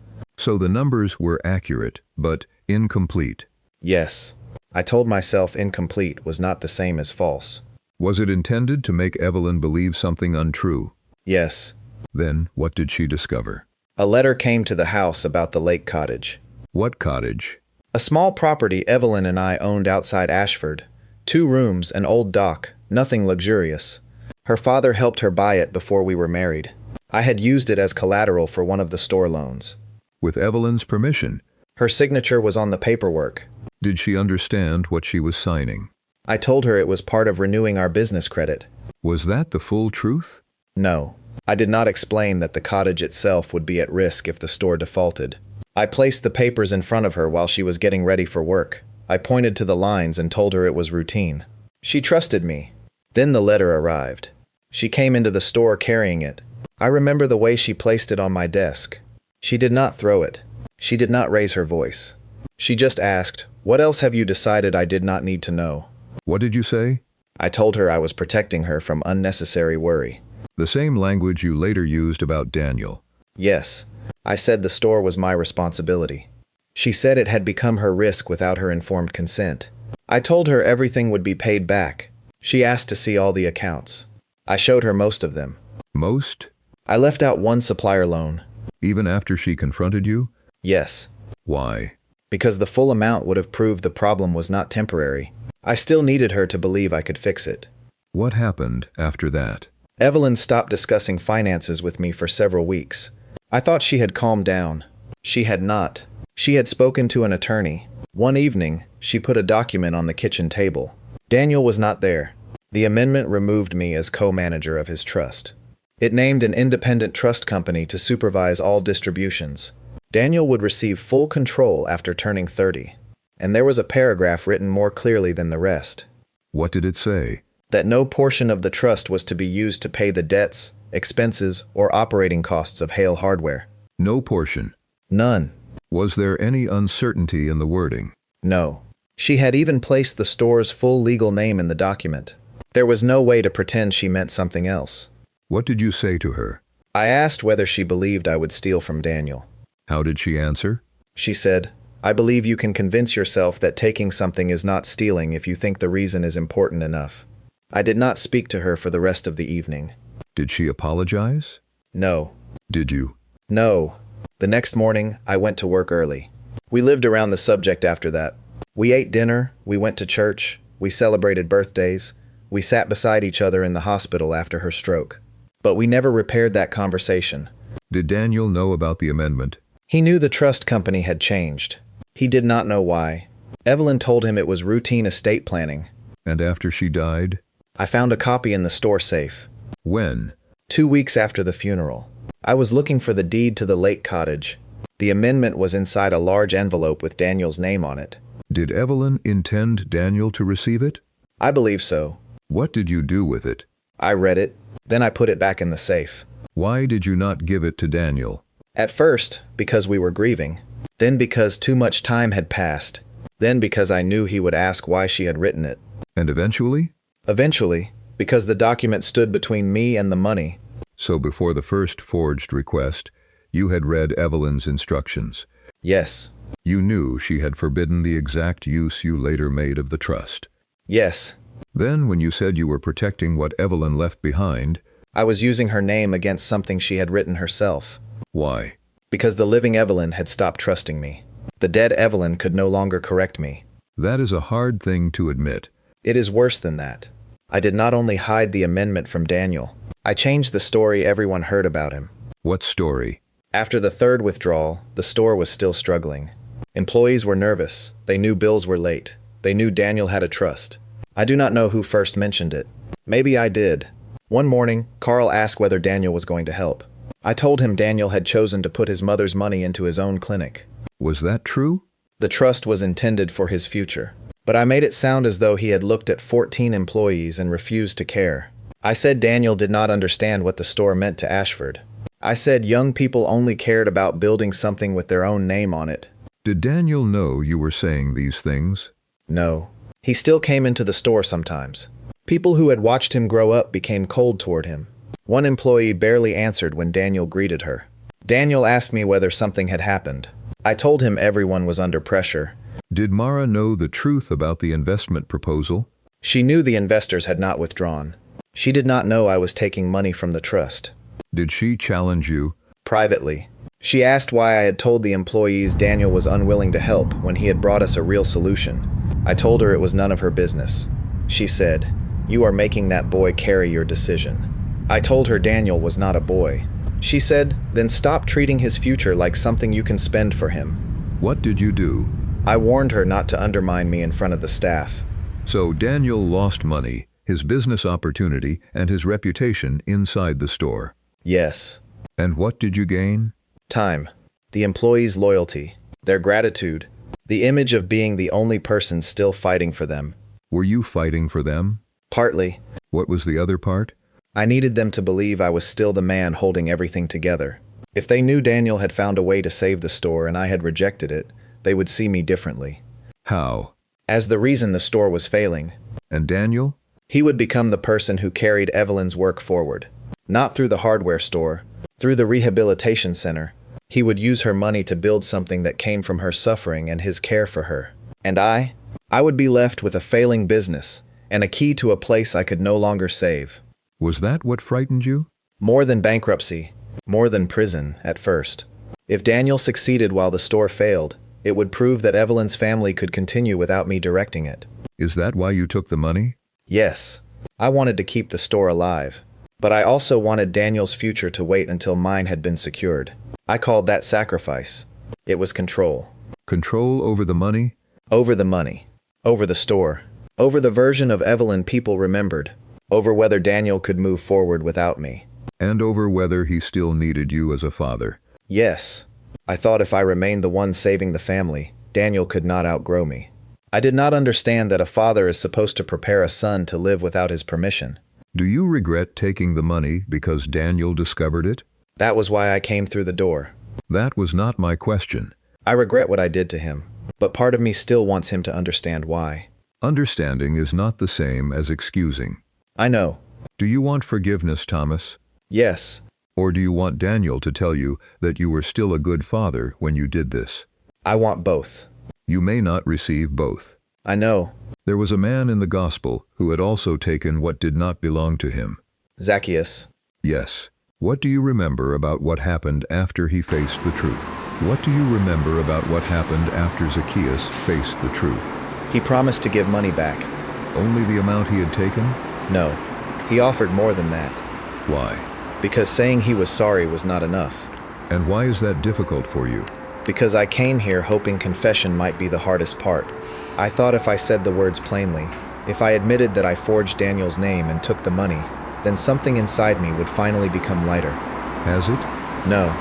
Speaker 1: So the numbers were accurate, but incomplete.
Speaker 2: Yes. I told myself incomplete was not the same as false.
Speaker 1: Was it intended to make Evelyn believe something untrue?
Speaker 2: Yes.
Speaker 1: Then, what did she discover?
Speaker 2: A letter came to the house about the lake cottage.
Speaker 1: What cottage?
Speaker 2: A small property Evelyn and I owned outside Ashford. 2 rooms, an old dock, nothing luxurious. Her father helped her buy it before we were married. I had used it as collateral for one of the store loans.
Speaker 1: With Evelyn's permission.
Speaker 2: Her signature was on the paperwork.
Speaker 1: Did she understand what she was signing?
Speaker 2: I told her it was part of renewing our business credit.
Speaker 1: Was that the full truth?
Speaker 2: No. I did not explain that the cottage itself would be at risk if the store defaulted. I placed the papers in front of her while she was getting ready for work. I pointed to the lines and told her it was routine. She trusted me. Then the letter arrived. She came into the store carrying it. I remember the way she placed it on my desk. She did not throw it. She did not raise her voice. She just asked, "What else have you decided I did not need to know?"
Speaker 1: What did you say?
Speaker 2: I told her I was protecting her from unnecessary worry.
Speaker 1: The same language you later used about Daniel.
Speaker 2: Yes. I said the store was my responsibility. She said it had become her risk without her informed consent. I told her everything would be paid back. She asked to see all the accounts. I showed her most of them.
Speaker 1: Most?
Speaker 2: I left out one supplier loan.
Speaker 1: Even after she confronted you?
Speaker 2: Yes.
Speaker 1: Why?
Speaker 2: Because the full amount would have proved the problem was not temporary. I still needed her to believe I could fix it.
Speaker 1: What happened after that?
Speaker 2: Evelyn stopped discussing finances with me for several weeks. I thought she had calmed down. She had not. She had spoken to an attorney. One evening, she put a document on the kitchen table. Daniel was not there. The amendment removed me as co-manager of his trust. It named an independent trust company to supervise all distributions. Daniel would receive full control after turning 30. And there was a paragraph written more clearly than the rest.
Speaker 1: What did it say?
Speaker 2: That no portion of the trust was to be used to pay the debts, expenses, or operating costs of Hale Hardware.
Speaker 1: No portion.
Speaker 2: None.
Speaker 1: Was there any uncertainty in the wording?
Speaker 2: No. She had even placed the store's full legal name in the document. There was no way to pretend she meant something else.
Speaker 1: What did you say to her?
Speaker 2: I asked whether she believed I would steal from Daniel.
Speaker 1: How did she answer?
Speaker 2: She said, "I believe you can convince yourself that taking something is not stealing if you think the reason is important enough." I did not speak to her for the rest of the evening.
Speaker 1: Did she apologize?
Speaker 2: No.
Speaker 1: Did you?
Speaker 2: No. The next morning, I went to work early. We lived around the subject after that. We ate dinner, we went to church, we celebrated birthdays, we sat beside each other in the hospital after her stroke. But we never repaired that conversation.
Speaker 1: Did Daniel know about the amendment?
Speaker 2: He knew the trust company had changed. He did not know why. Evelyn told him it was routine estate planning.
Speaker 1: And after she died?
Speaker 2: I found a copy in the store safe.
Speaker 1: When?
Speaker 2: 2 weeks after the funeral. I was looking for the deed to the lake cottage. The amendment was inside a large envelope with Daniel's name on it.
Speaker 1: Did Evelyn intend Daniel to receive it?
Speaker 2: I believe so.
Speaker 1: What did you do with it?
Speaker 2: I read it. Then I put it back in the safe.
Speaker 1: Why did you not give it to Daniel?
Speaker 2: At first, because we were grieving. Then because too much time had passed. Then because I knew he would ask why she had written it.
Speaker 1: And eventually?
Speaker 2: Eventually, because the document stood between me and the money.
Speaker 1: So before the first forged request, you had read Evelyn's instructions.
Speaker 2: Yes.
Speaker 1: You knew she had forbidden the exact use you later made of the trust.
Speaker 2: Yes.
Speaker 1: Then, when you said you were protecting what Evelyn left behind,
Speaker 2: I was using her name against something she had written herself.
Speaker 1: why?
Speaker 2: Because the living Evelyn had stopped trusting me. The dead Evelyn could no longer correct me.
Speaker 1: That is a hard thing to admit.
Speaker 2: It is worse than that. I did not only hide the amendment from Daniel. I changed the story everyone heard about him.
Speaker 1: What story?
Speaker 2: After the third withdrawal, the store was still struggling. Employees were nervous. They knew bills were late. They knew Daniel had a trust. I do not know who first mentioned it. Maybe I did. One morning, Carl asked whether Daniel was going to help. I told him Daniel had chosen to put his mother's money into his own clinic.
Speaker 1: Was that true?
Speaker 2: The trust was intended for his future. But I made it sound as though he had looked at 14 employees and refused to care. I said Daniel did not understand what the store meant to Ashford. I said young people only cared about building something with their own name on it.
Speaker 1: Did Daniel know you were saying these things?
Speaker 2: No. He still came into the store sometimes. People who had watched him grow up became cold toward him. One employee barely answered when Daniel greeted her. Daniel asked me whether something had happened. I told him everyone was under pressure.
Speaker 1: Did Mara know the truth about the investment proposal?
Speaker 2: She knew the investors had not withdrawn. She did not know I was taking money from the trust.
Speaker 1: Did she challenge you?
Speaker 2: Privately. She asked why I had told the employees Daniel was unwilling to help when he had brought us a real solution. I told her it was none of her business. She said, "You are making that boy carry your decision." I told her Daniel was not a boy. She said, "Then stop treating his future like something you can spend for him."
Speaker 1: What did you do?
Speaker 2: I warned her not to undermine me in front of the staff.
Speaker 1: So Daniel lost money, his business opportunity, and his reputation inside the store.
Speaker 2: Yes.
Speaker 1: And what did you gain?
Speaker 2: Time. The employees' loyalty. Their gratitude. The image of being the only person still fighting for them.
Speaker 1: Were you fighting for them?
Speaker 2: Partly.
Speaker 1: What was the other part?
Speaker 2: I needed them to believe I was still the man holding everything together. If they knew Daniel had found a way to save the store and I had rejected it, they would see me differently.
Speaker 1: How?
Speaker 2: As the reason the store was failing.
Speaker 1: And Daniel?
Speaker 2: He would become the person who carried Evelyn's work forward. Not through the hardware store, through the rehabilitation center. He would use her money to build something that came from her suffering and his care for her. And I would be left with a failing business and a key to a place I could no longer save.
Speaker 1: Was that what frightened you?
Speaker 2: More than bankruptcy, more than prison at first. If Daniel succeeded while the store failed, it would prove that Evelyn's family could continue without me directing it.
Speaker 1: Is that why you took the money?
Speaker 2: Yes, I wanted to keep the store alive. But I also wanted Daniel's future to wait until mine had been secured. I called that sacrifice. It was control.
Speaker 1: Control over the money?
Speaker 2: Over the money. Over the store. Over the version of Evelyn people remembered. Over whether Daniel could move forward without me.
Speaker 1: And over whether he still needed you as a father.
Speaker 2: Yes. I thought if I remained the one saving the family, Daniel could not outgrow me. I did not understand that a father is supposed to prepare a son to live without his permission.
Speaker 1: Do you regret taking the money because Daniel discovered it?
Speaker 2: That was why I came through the door.
Speaker 1: That was not my question.
Speaker 2: I regret what I did to him, but part of me still wants him to understand why.
Speaker 1: Understanding is not the same as excusing.
Speaker 2: I know.
Speaker 1: Do you want forgiveness, Thomas?
Speaker 2: Yes.
Speaker 1: Or do you want Daniel to tell you that you were still a good father when you did this?
Speaker 2: I want both.
Speaker 1: You may not receive both.
Speaker 2: I know.
Speaker 1: There was a man in the gospel who had also taken what did not belong to him.
Speaker 2: Zacchaeus.
Speaker 1: Yes. What do you remember about what happened after he faced the truth? What do you remember about what happened after Zacchaeus faced the truth?
Speaker 2: He promised to give money back.
Speaker 1: Only the amount he had taken?
Speaker 2: No. He offered more than that.
Speaker 1: Why?
Speaker 2: Because saying he was sorry was not enough.
Speaker 1: And why is that difficult for you?
Speaker 2: Because I came here hoping confession might be the hardest part. I thought if I said the words plainly, if I admitted that I forged Daniel's name and took the money, then something inside me would finally become lighter.
Speaker 1: Has it?
Speaker 2: No.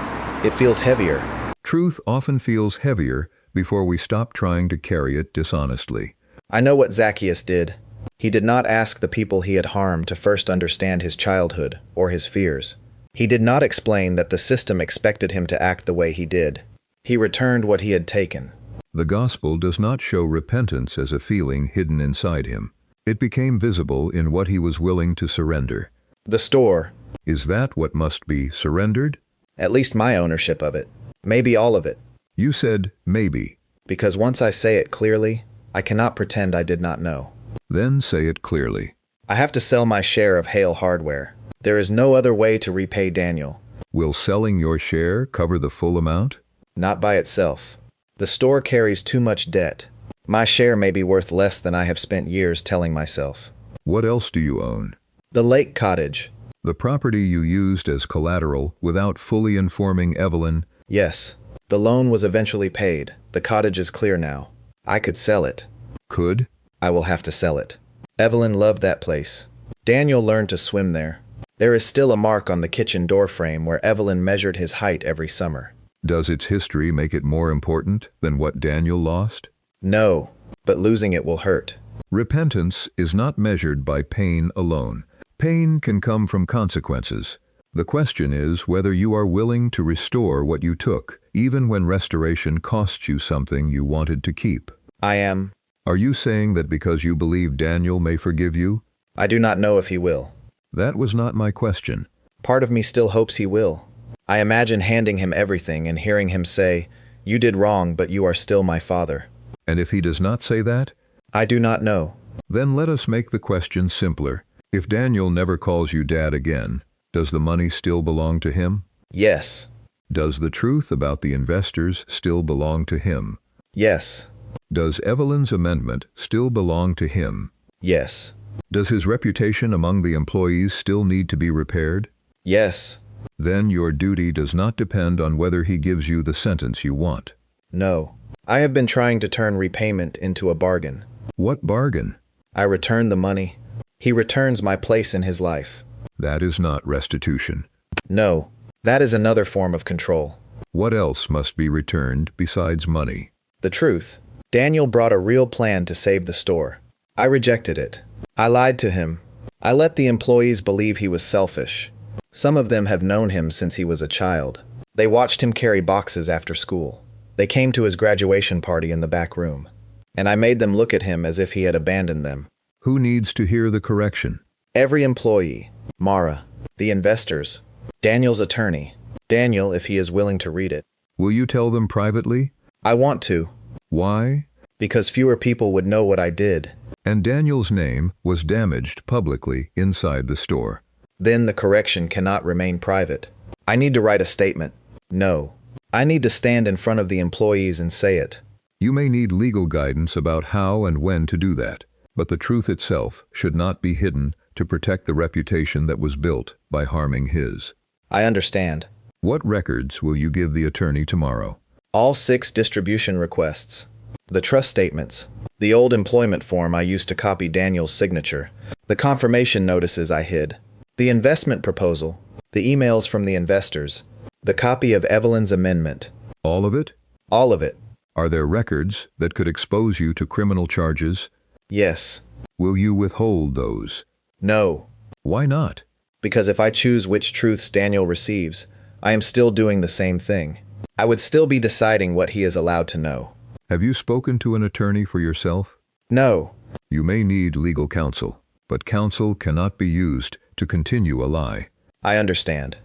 Speaker 2: It feels heavier.
Speaker 1: Truth often feels heavier before we stop trying to carry it dishonestly.
Speaker 2: I know what Zacchaeus did. He did not ask the people he had harmed to first understand his childhood or his fears. He did not explain that the system expected him to act the way he did. He returned what he had taken.
Speaker 1: The gospel does not show repentance as a feeling hidden inside him. It became visible in what he was willing to surrender.
Speaker 2: The store.
Speaker 1: Is that what must be surrendered?
Speaker 2: At least my ownership of it. Maybe all of it.
Speaker 1: You said maybe.
Speaker 2: Because once I say it clearly, I cannot pretend I did not know.
Speaker 1: Then say it clearly.
Speaker 2: I have to sell my share of Hale Hardware. There is no other way to repay Daniel.
Speaker 1: Will selling your share cover the full amount?
Speaker 2: Not by itself. The store carries too much debt. My share may be worth less than I have spent years telling myself.
Speaker 1: What else do you own?
Speaker 2: The lake cottage.
Speaker 1: The property you used as collateral without fully informing Evelyn?
Speaker 2: Yes. The loan was eventually paid. The cottage is clear now. I could sell it.
Speaker 1: Could?
Speaker 2: I will have to sell it. Evelyn loved that place. Daniel learned to swim there. There is still a mark on the kitchen door frame where Evelyn measured his height every summer.
Speaker 1: Does its history make it more important than what Daniel lost?
Speaker 2: No, but losing it will hurt.
Speaker 1: Repentance is not measured by pain alone. Pain can come from consequences. The question is whether you are willing to restore what you took, even when restoration costs you something you wanted to keep.
Speaker 2: I am.
Speaker 1: Are you saying that because you believe Daniel may forgive you?
Speaker 2: I do not know if he will.
Speaker 1: That was not my question.
Speaker 2: Part of me still hopes he will. I imagine handing him everything and hearing him say, "You did wrong, but you are still my father."
Speaker 1: And if he does not say that,
Speaker 2: I do not know.
Speaker 1: then let us make the question simpler. If Daniel never calls you Dad again, does the money still belong to him?
Speaker 2: Yes.
Speaker 1: Does the truth about the investors still belong to him?
Speaker 2: Yes.
Speaker 1: Does Evelyn's amendment still belong to him?
Speaker 2: Yes.
Speaker 1: Does his reputation among the employees still need to be repaired?
Speaker 2: Yes.
Speaker 1: Then your duty does not depend on whether he gives you the sentence you want.
Speaker 2: No. I have been trying to turn repayment into a bargain.
Speaker 1: What bargain?
Speaker 2: I return the money. He returns my place in his life.
Speaker 1: That is not restitution.
Speaker 2: No. That is another form of control.
Speaker 1: What else must be returned besides money?
Speaker 2: The truth. Daniel brought a real plan to save the store. I rejected it. I lied to him. I let the employees believe he was selfish. Some of them have known him since he was a child. They watched him carry boxes after school. They came to his graduation party in the back room. And I made them look at him as if he had abandoned them.
Speaker 1: Who needs to hear the correction?
Speaker 2: Every employee. Mara. The investors. Daniel's attorney. Daniel, if he is willing to read it.
Speaker 1: Will you tell them privately?
Speaker 2: I want to.
Speaker 1: Why?
Speaker 2: Because fewer people would know what I did.
Speaker 1: And Daniel's name was damaged publicly inside the store.
Speaker 2: Then the correction cannot remain private. I need to write a statement. No. I need to stand in front of the employees and say it.
Speaker 1: You may need legal guidance about how and when to do that, but the truth itself should not be hidden to protect the reputation that was built by harming his.
Speaker 2: I understand.
Speaker 1: What records will you give the attorney tomorrow?
Speaker 2: All 6 distribution requests. The trust statements. The old employment form I used to copy Daniel's signature. The confirmation notices I hid. The investment proposal. The emails from the investors. The copy of Evelyn's amendment.
Speaker 1: All of it?
Speaker 2: All of it.
Speaker 1: Are there records that could expose you to criminal charges?
Speaker 2: Yes.
Speaker 1: Will you withhold those?
Speaker 2: No.
Speaker 1: Why not?
Speaker 2: Because if I choose which truths Daniel receives, I am still doing the same thing. I would still be deciding what he is allowed to know.
Speaker 1: Have you spoken to an attorney for yourself?
Speaker 2: No.
Speaker 1: You may need legal counsel, but counsel cannot be used to continue a lie.
Speaker 2: I understand.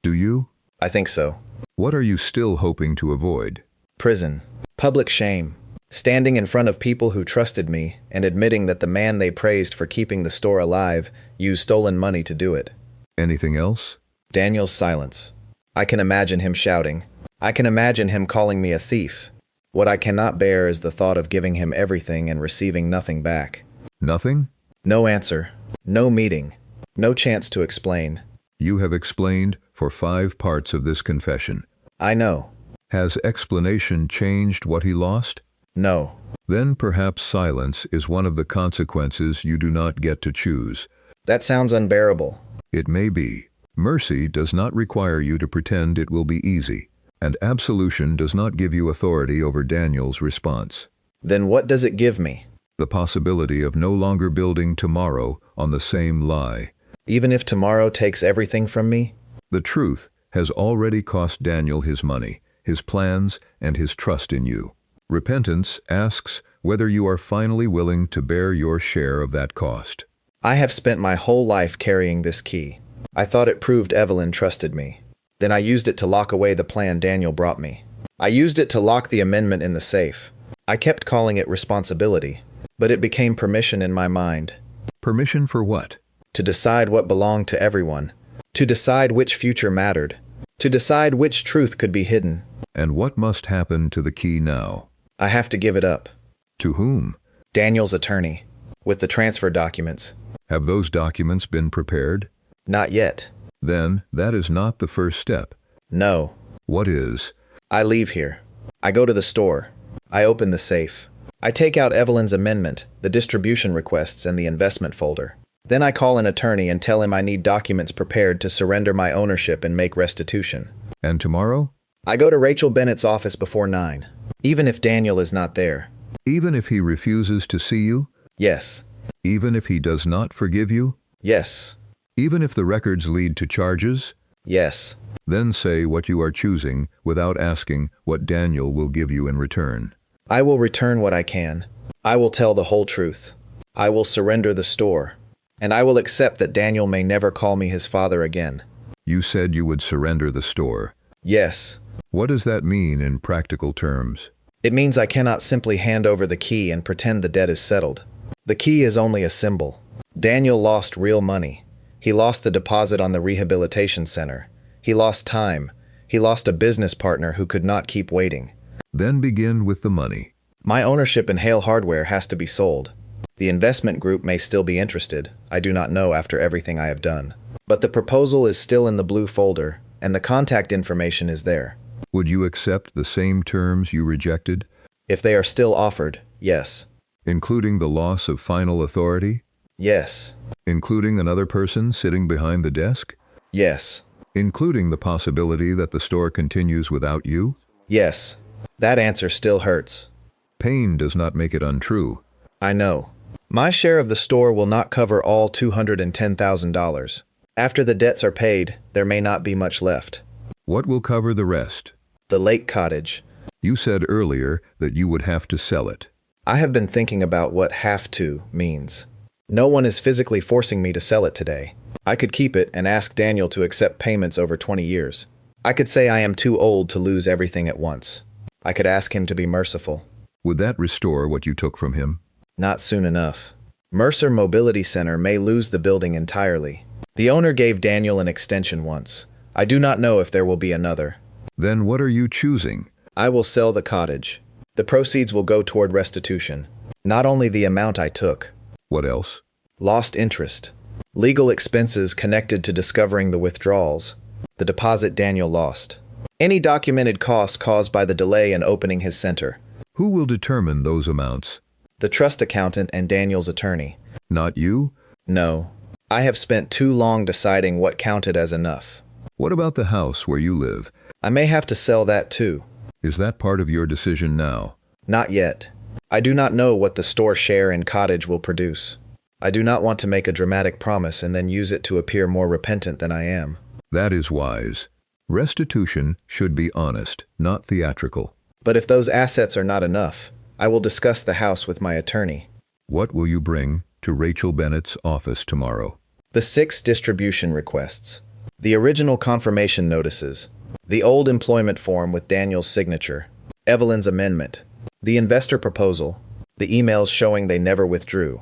Speaker 1: Do you?
Speaker 2: I think so.
Speaker 1: What are you still hoping to avoid?
Speaker 2: Prison. Public shame. Standing in front of people who trusted me and admitting that the man they praised for keeping the store alive used stolen money to do it.
Speaker 1: Anything else?
Speaker 2: Daniel's silence. I can imagine him shouting. I can imagine him calling me a thief. What I cannot bear is the thought of giving him everything and receiving nothing back.
Speaker 1: Nothing?
Speaker 2: No answer. No meeting. No chance to explain.
Speaker 1: You have explained for 5 parts of this confession.
Speaker 2: I know.
Speaker 1: Has explanation changed what he lost?
Speaker 2: No.
Speaker 1: Then perhaps silence is one of the consequences you do not get to choose.
Speaker 2: That sounds unbearable.
Speaker 1: It may be. Mercy does not require you to pretend it will be easy, and absolution does not give you authority over Daniel's response.
Speaker 2: Then what does it give me?
Speaker 1: The possibility of no longer building tomorrow on the same lie.
Speaker 2: Even if tomorrow takes everything from me?
Speaker 1: The truth has already cost Daniel his money, his plans, and his trust in you. Repentance asks whether you are finally willing to bear your share of that cost.
Speaker 2: I have spent my whole life carrying this key. I thought it proved Evelyn trusted me. Then I used it to lock away the plan Daniel brought me. I used it to lock the amendment in the safe. I kept calling it responsibility, but it became permission in my mind.
Speaker 1: Permission for what?
Speaker 2: To decide what belonged to everyone. To decide which future mattered. To decide which truth could be hidden.
Speaker 1: And what must happen to the key now?
Speaker 2: I have to give it up.
Speaker 1: To whom?
Speaker 2: Daniel's attorney. With the transfer documents.
Speaker 1: Have those documents been prepared?
Speaker 2: Not yet.
Speaker 1: Then that is not the first step.
Speaker 2: No.
Speaker 1: What is?
Speaker 2: I leave here. I go to the store. I open the safe. I take out Evelyn's amendment, the distribution requests, and the investment folder. Then I call an attorney and tell him I need documents prepared to surrender my ownership and make restitution.
Speaker 1: And tomorrow?
Speaker 2: I go to Rachel Bennett's office before 9, even if Daniel is not there.
Speaker 1: Even if he refuses to see you?
Speaker 2: Yes.
Speaker 1: Even if he does not forgive you?
Speaker 2: Yes.
Speaker 1: Even if the records lead to charges?
Speaker 2: Yes.
Speaker 1: Then say what you are choosing without asking what Daniel will give you in return.
Speaker 2: I will return what I can. I will tell the whole truth. I will surrender the store. And I will accept that Daniel may never call me his father again.
Speaker 1: You said you would surrender the store.
Speaker 2: Yes.
Speaker 1: What does that mean in practical terms?
Speaker 2: It means I cannot simply hand over the key and pretend the debt is settled. The key is only a symbol. Daniel lost real money. He lost the deposit on the rehabilitation center. He lost time. He lost a business partner who could not keep waiting.
Speaker 1: Then begin with the money.
Speaker 2: My ownership in Hale Hardware has to be sold. The investment group may still be interested. I do not know after everything I have done. But the proposal is still in the blue folder, and the contact information is there.
Speaker 1: Would you accept the same terms you rejected,
Speaker 2: If they are still offered, yes.
Speaker 1: including the loss of final authority,
Speaker 2: Yes.
Speaker 1: including another person sitting behind the desk,
Speaker 2: Yes.
Speaker 1: including the possibility that the store continues without you?
Speaker 2: Yes. That answer still hurts.
Speaker 1: Pain does not make it untrue.
Speaker 2: I know. My share of the store will not cover all $210,000. After the debts are paid, there may not be much left.
Speaker 1: What will cover the rest?
Speaker 2: The lake cottage.
Speaker 1: You said earlier that you would have to sell it.
Speaker 2: I have been thinking about what "have to" means. No one is physically forcing me to sell it today. I could keep it and ask Daniel to accept payments over 20 years. I could say I am too old to lose everything at once. I could ask him to be merciful.
Speaker 1: Would that restore what you took from him?
Speaker 2: Not soon enough. Mercer Mobility Center may lose the building entirely. The owner gave Daniel an extension once. I do not know if there will be another.
Speaker 1: Then what are you choosing?
Speaker 2: I will sell the cottage. The proceeds will go toward restitution. Not only the amount I took.
Speaker 1: What else?
Speaker 2: Lost interest. Legal expenses connected to discovering the withdrawals. The deposit Daniel lost. Any documented costs caused by the delay in opening his center.
Speaker 1: Who will determine those amounts?
Speaker 2: The trust accountant and Daniel's attorney.
Speaker 1: Not you?
Speaker 2: No. I have spent too long deciding what counted as enough.
Speaker 1: What about the house where you live?
Speaker 2: I may have to sell that too.
Speaker 1: Is that part of your decision now?
Speaker 2: Not yet. I do not know what the store share and cottage will produce. I do not want to make a dramatic promise and then use it to appear more repentant than I am.
Speaker 1: That is wise. Restitution should be honest, not theatrical.
Speaker 2: But if those assets are not enough, I will discuss the house with my attorney.
Speaker 1: What will you bring to Rachel Bennett's office tomorrow?
Speaker 2: The 6 distribution requests. The original confirmation notices. The old employment form with Daniel's signature. Evelyn's amendment. The investor proposal. The emails showing they never withdrew.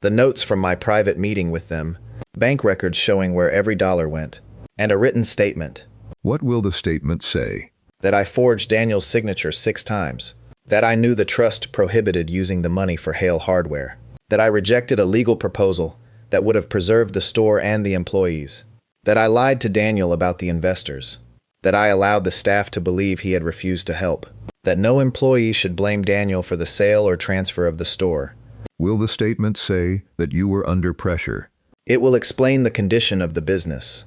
Speaker 2: The notes from my private meeting with them. Bank records showing where every dollar went. And a written statement.
Speaker 1: What will the statement say?
Speaker 2: That I forged Daniel's signature 6 times. That I knew the trust prohibited using the money for Hale Hardware. That I rejected a legal proposal that would have preserved the store and the employees. That I lied to Daniel about the investors. That I allowed the staff to believe he had refused to help. That no employee should blame Daniel for the sale or transfer of the store.
Speaker 1: Will the statement say that you were under pressure?
Speaker 2: It will explain the condition of the business.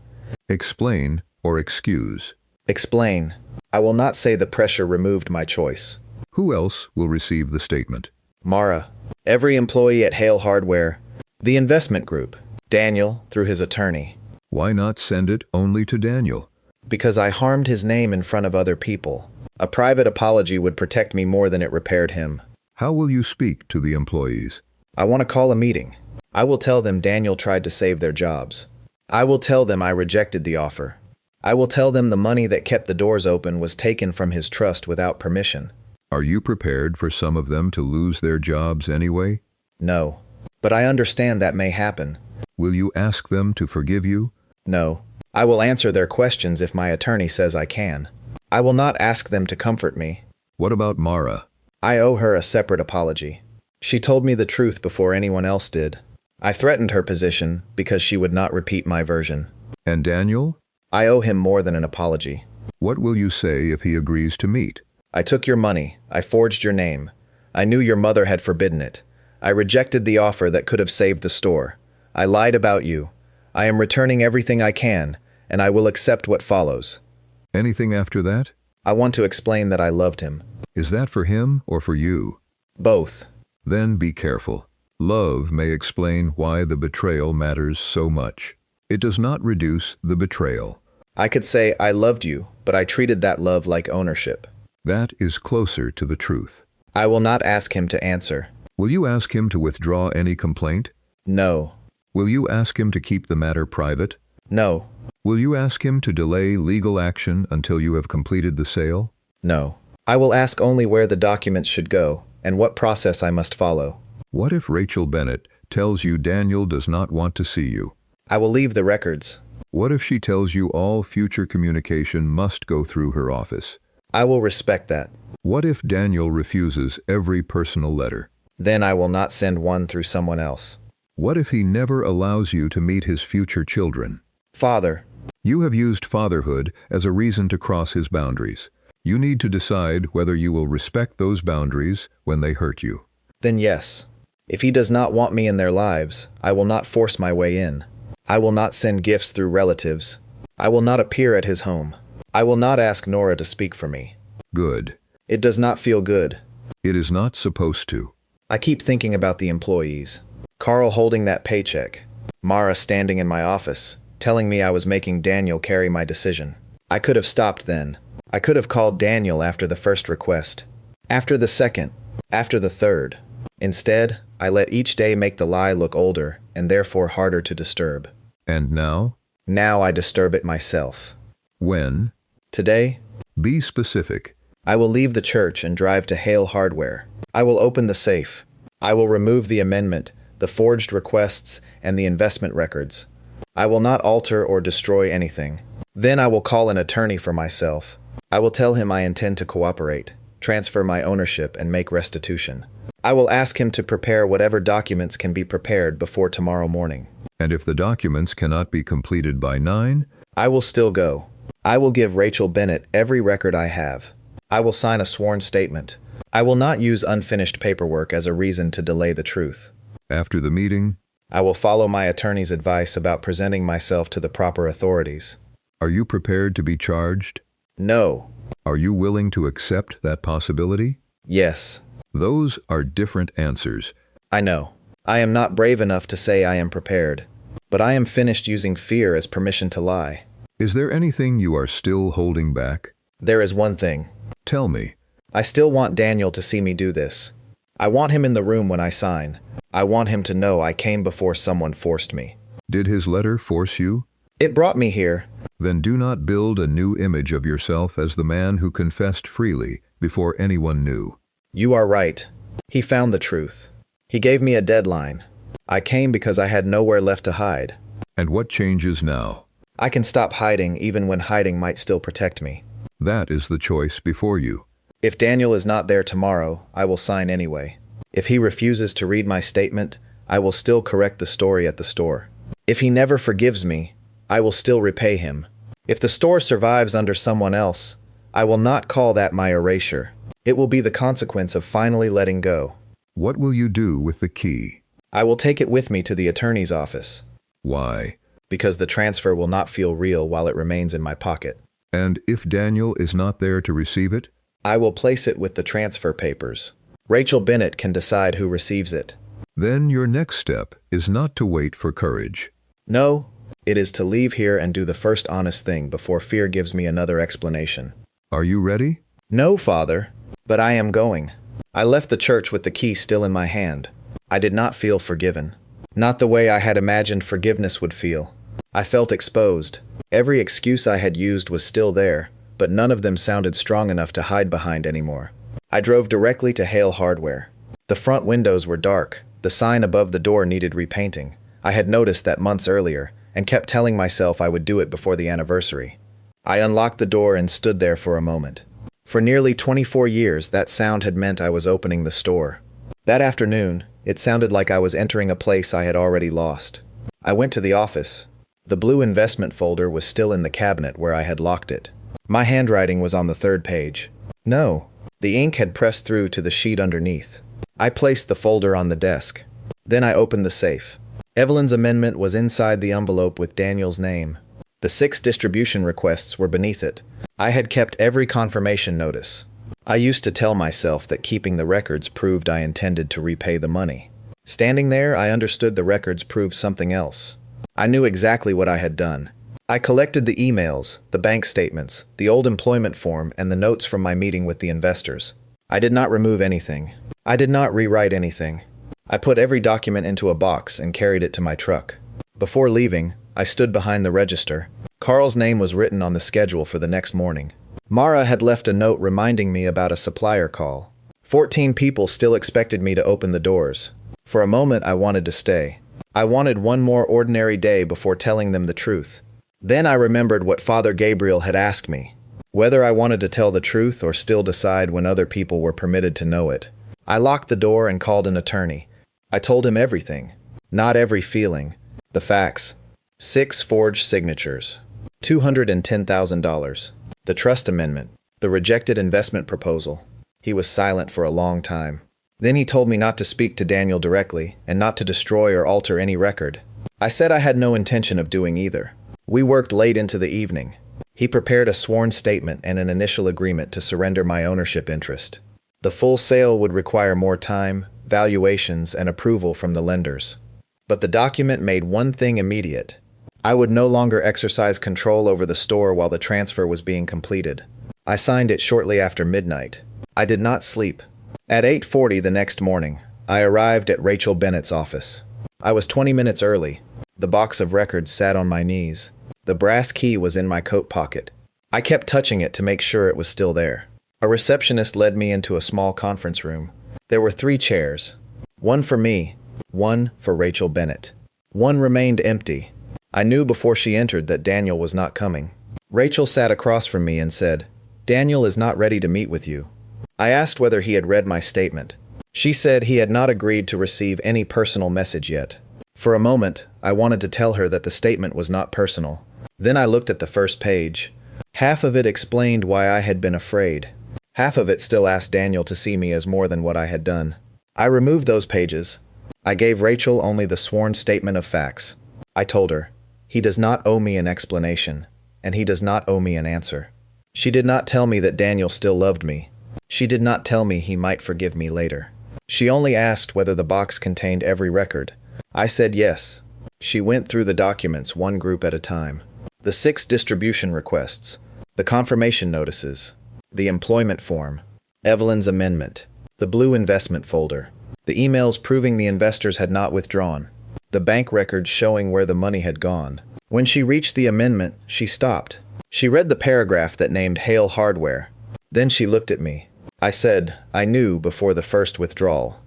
Speaker 1: Explain or excuse.
Speaker 2: Explain. I will not say the pressure removed my choice.
Speaker 1: Who else will receive the statement?
Speaker 2: Mara. Every employee at Hale Hardware. The investment group. Daniel, through his attorney.
Speaker 1: Why not send it only to Daniel?
Speaker 2: Because I harmed his name in front of other people. A private apology would protect me more than it repaired him.
Speaker 1: How will you speak to the employees?
Speaker 2: I want to call a meeting. I will tell them Daniel tried to save their jobs. I will tell them I rejected the offer. I will tell them the money that kept the doors open was taken from his trust without permission.
Speaker 1: Are you prepared for some of them to lose their jobs anyway?
Speaker 2: No. But I understand that may happen.
Speaker 1: Will you ask them to forgive you?
Speaker 2: No. I will answer their questions if my attorney says I can. I will not ask them to comfort me.
Speaker 1: What about Mara?
Speaker 2: I owe her a separate apology. She told me the truth before anyone else did. I threatened her position because she would not repeat my version.
Speaker 1: And Daniel?
Speaker 2: I owe him more than an apology.
Speaker 1: What will you say if he agrees to meet?
Speaker 2: I took your money. I forged your name. I knew your mother had forbidden it. I rejected the offer that could have saved the store. I lied about you. I am returning everything I can, and I will accept what follows.
Speaker 1: Anything after that?
Speaker 2: I want to explain that I loved him.
Speaker 1: Is that for him or for you?
Speaker 2: Both.
Speaker 1: Then be careful. Love may explain why the betrayal matters so much. It does not reduce the betrayal.
Speaker 2: I could say I loved you, but I treated that love like ownership.
Speaker 1: That is closer to the truth.
Speaker 2: I will not ask him to answer.
Speaker 1: Will you ask him to withdraw any complaint?
Speaker 2: No.
Speaker 1: Will you ask him to keep the matter private?
Speaker 2: No.
Speaker 1: Will you ask him to delay legal action until you have completed the sale?
Speaker 2: No. I will ask only where the documents should go and what process I must follow.
Speaker 1: What if Rachel Bennett tells you Daniel does not want to see you?
Speaker 2: I will leave the records.
Speaker 1: What if she tells you all future communication must go through her office?
Speaker 2: I will respect that.
Speaker 1: What if Daniel refuses every personal letter?
Speaker 2: Then I will not send one through someone else.
Speaker 1: What if he never allows you to meet his future children?
Speaker 2: Father.
Speaker 1: You have used fatherhood as a reason to cross his boundaries. You need to decide whether you will respect those boundaries when they hurt you.
Speaker 2: Then yes. If he does not want me in their lives, I will not force my way in. I will not send gifts through relatives. I will not appear at his home. I will not ask Nora to speak for me.
Speaker 1: Good.
Speaker 2: It does not feel good.
Speaker 1: It is not supposed to.
Speaker 2: I keep thinking about the employees. Carl holding that paycheck. Mara standing in my office, telling me I was making Daniel carry my decision. I could have stopped then. I could have called Daniel after the first request, after the second, after the third. Instead, I let each day make the lie look older and therefore harder to disturb.
Speaker 1: And now?
Speaker 2: Now I disturb it myself.
Speaker 1: When?
Speaker 2: Today?
Speaker 1: Be specific.
Speaker 2: I will leave the church and drive to Hale Hardware. I will open the safe. I will remove the amendment, the forged requests, and the investment records. I will not alter or destroy anything. Then I will call an attorney for myself. I will tell him I intend to cooperate, transfer my ownership, and make restitution. I will ask him to prepare whatever documents can be prepared before tomorrow morning.
Speaker 1: And if the documents cannot be completed by 9?
Speaker 2: I will still go. I will give Rachel Bennett every record I have. I will sign a sworn statement. I will not use unfinished paperwork as a reason to delay the truth.
Speaker 1: After the meeting?
Speaker 2: I will follow my attorney's advice about presenting myself to the proper authorities.
Speaker 1: Are you prepared to be charged?
Speaker 2: No.
Speaker 1: Are you willing to accept that possibility?
Speaker 2: Yes.
Speaker 1: Those are different answers.
Speaker 2: I know. I am not brave enough to say I am prepared, but I am finished using fear as permission to lie.
Speaker 1: Is there anything you are still holding back?
Speaker 2: There is one thing.
Speaker 1: Tell me.
Speaker 2: I still want Daniel to see me do this. I want him in the room when I sign. I want him to know I came before someone forced me.
Speaker 1: Did his letter force you?
Speaker 2: It brought me here.
Speaker 1: Then do not build a new image of yourself as the man who confessed freely before anyone knew.
Speaker 2: You are right. He found the truth. He gave me a deadline. I came because I had nowhere left to hide.
Speaker 1: And what changes now?
Speaker 2: I can stop hiding even when hiding might still protect me.
Speaker 1: That is the choice before you.
Speaker 2: If Daniel is not there tomorrow, I will sign anyway. If he refuses to read my statement, I will still correct the story at the store. If he never forgives me, I will still repay him. If the store survives under someone else, I will not call that my erasure. It will be the consequence of finally letting go.
Speaker 1: What will you do with the key?
Speaker 2: I will take it with me to the attorney's office.
Speaker 1: Why?
Speaker 2: Because the transfer will not feel real while it remains in my pocket.
Speaker 1: And if Daniel is not there to receive it?
Speaker 2: I will place it with the transfer papers. Rachel Bennett can decide who receives it.
Speaker 1: Then your next step is not to wait for courage.
Speaker 2: No, it is to leave here and do the first honest thing before fear gives me another explanation.
Speaker 1: Are you ready?
Speaker 2: No, Father, but I am going. I left the church with the key still in my hand. I did not feel forgiven. Not the way I had imagined forgiveness would feel. I felt exposed. Every excuse I had used was still there, but none of them sounded strong enough to hide behind anymore. I drove directly to Hale Hardware. The front windows were dark. The sign above the door needed repainting. I had noticed that months earlier, and kept telling myself I would do it before the anniversary. I unlocked the door and stood there for a moment. For nearly 24 years, that sound had meant I was opening the store. That afternoon, it sounded like I was entering a place I had already lost. I went to the office. The blue investment folder was still in the cabinet where I had locked it. My handwriting was on the third page. No, the ink had pressed through to the sheet underneath. I placed the folder on the desk. Then I opened the safe. Evelyn's amendment was inside the envelope with Daniel's name. The 6 distribution requests were beneath it. I had kept every confirmation notice. I used to tell myself that keeping the records proved I intended to repay the money. Standing there, I understood the records proved something else. I knew exactly what I had done. I collected the emails, the bank statements, the old employment form, and the notes from my meeting with the investors. I did not remove anything. I did not rewrite anything. I put every document into a box and carried it to my truck. Before leaving, I stood behind the register. Carl's name was written on the schedule for the next morning. Mara had left a note reminding me about a supplier call. 14 people still expected me to open the doors. For a moment, I wanted to stay. I wanted one more ordinary day before telling them the truth. Then I remembered what Father Gabriel had asked me, whether I wanted to tell the truth or still decide when other people were permitted to know it. I locked the door and called an attorney. I told him everything, not every feeling, the facts. 6 forged signatures, $210,000, the trust amendment, the rejected investment proposal. He was silent for a long time. Then he told me not to speak to Daniel directly and not to destroy or alter any record. I said I had no intention of doing either. We worked late into the evening. He prepared a sworn statement and an initial agreement to surrender my ownership interest. The full sale would require more time, valuations, and approval from the lenders. But the document made one thing immediate. I would no longer exercise control over the store while the transfer was being completed. I signed it shortly after midnight. I did not sleep. At 8:40 the next morning, I arrived at Rachel Bennett's office. I was 20 minutes early. The box of records sat on my knees. The brass key was in my coat pocket. I kept touching it to make sure it was still there. A receptionist led me into a small conference room. There were 3 chairs. One for me, one for Rachel Bennett. One remained empty. I knew before she entered that Daniel was not coming. Rachel sat across from me and said, "Daniel is not ready to meet with you." I asked whether he had read my statement. She said he had not agreed to receive any personal message yet. For a moment, I wanted to tell her that the statement was not personal. Then I looked at the first page. Half of it explained why I had been afraid. Half of it still asked Daniel to see me as more than what I had done. I removed those pages. I gave Rachel only the sworn statement of facts. I told her, "He does not owe me an explanation, and he does not owe me an answer." She did not tell me that Daniel still loved me. She did not tell me he might forgive me later. She only asked whether the box contained every record. I said yes. She went through the documents one group at a time. The 6 distribution requests, the confirmation notices, the employment form, Evelyn's amendment, the blue investment folder, the emails proving the investors had not withdrawn, the bank records showing where the money had gone. When she reached the amendment, she stopped. She read the paragraph that named Hale Hardware. Then she looked at me. I said, I knew before the first withdrawal.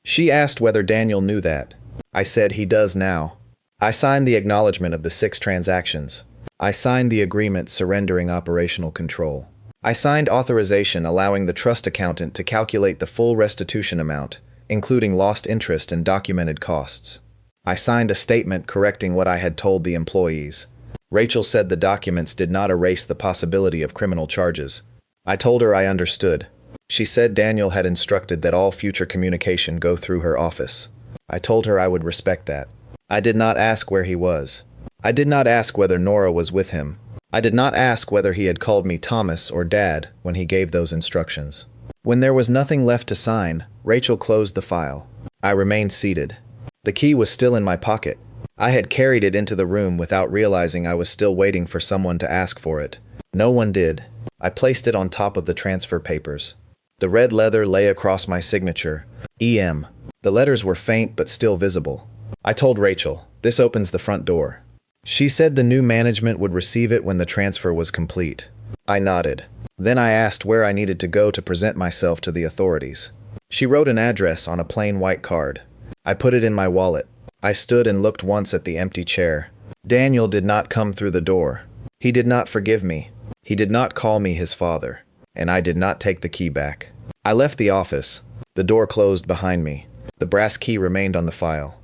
Speaker 2: She asked whether Daniel knew that. I said he does now. I signed the acknowledgement of the 6 transactions. I signed the agreement surrendering operational control. I signed authorization allowing the trust accountant to calculate the full restitution amount, including lost interest and documented costs. I signed a statement correcting what I had told the employees. Rachel said the documents did not erase the possibility of criminal charges. I told her I understood. She said Daniel had instructed that all future communication go through her office. I told her I would respect that. I did not ask where he was. I did not ask whether Nora was with him. I did not ask whether he had called me Thomas or Dad when he gave those instructions. When there was nothing left to sign, Rachel closed the file. I remained seated. The key was still in my pocket. I had carried it into the room without realizing I was still waiting for someone to ask for it. No one did. I placed it on top of the transfer papers. The red leather lay across my signature, EM. The letters were faint but still visible. I told Rachel, "This opens the front door." She said the new management would receive it when the transfer was complete. I nodded. Then I asked where I needed to go to present myself to the authorities. She wrote an address on a plain white card. I put it in my wallet. I stood and looked once at the empty chair. Daniel did not come through the door. He did not forgive me. He did not call me his father. And I did not take the key back. I left the office. The door closed behind me. The brass key remained on the file.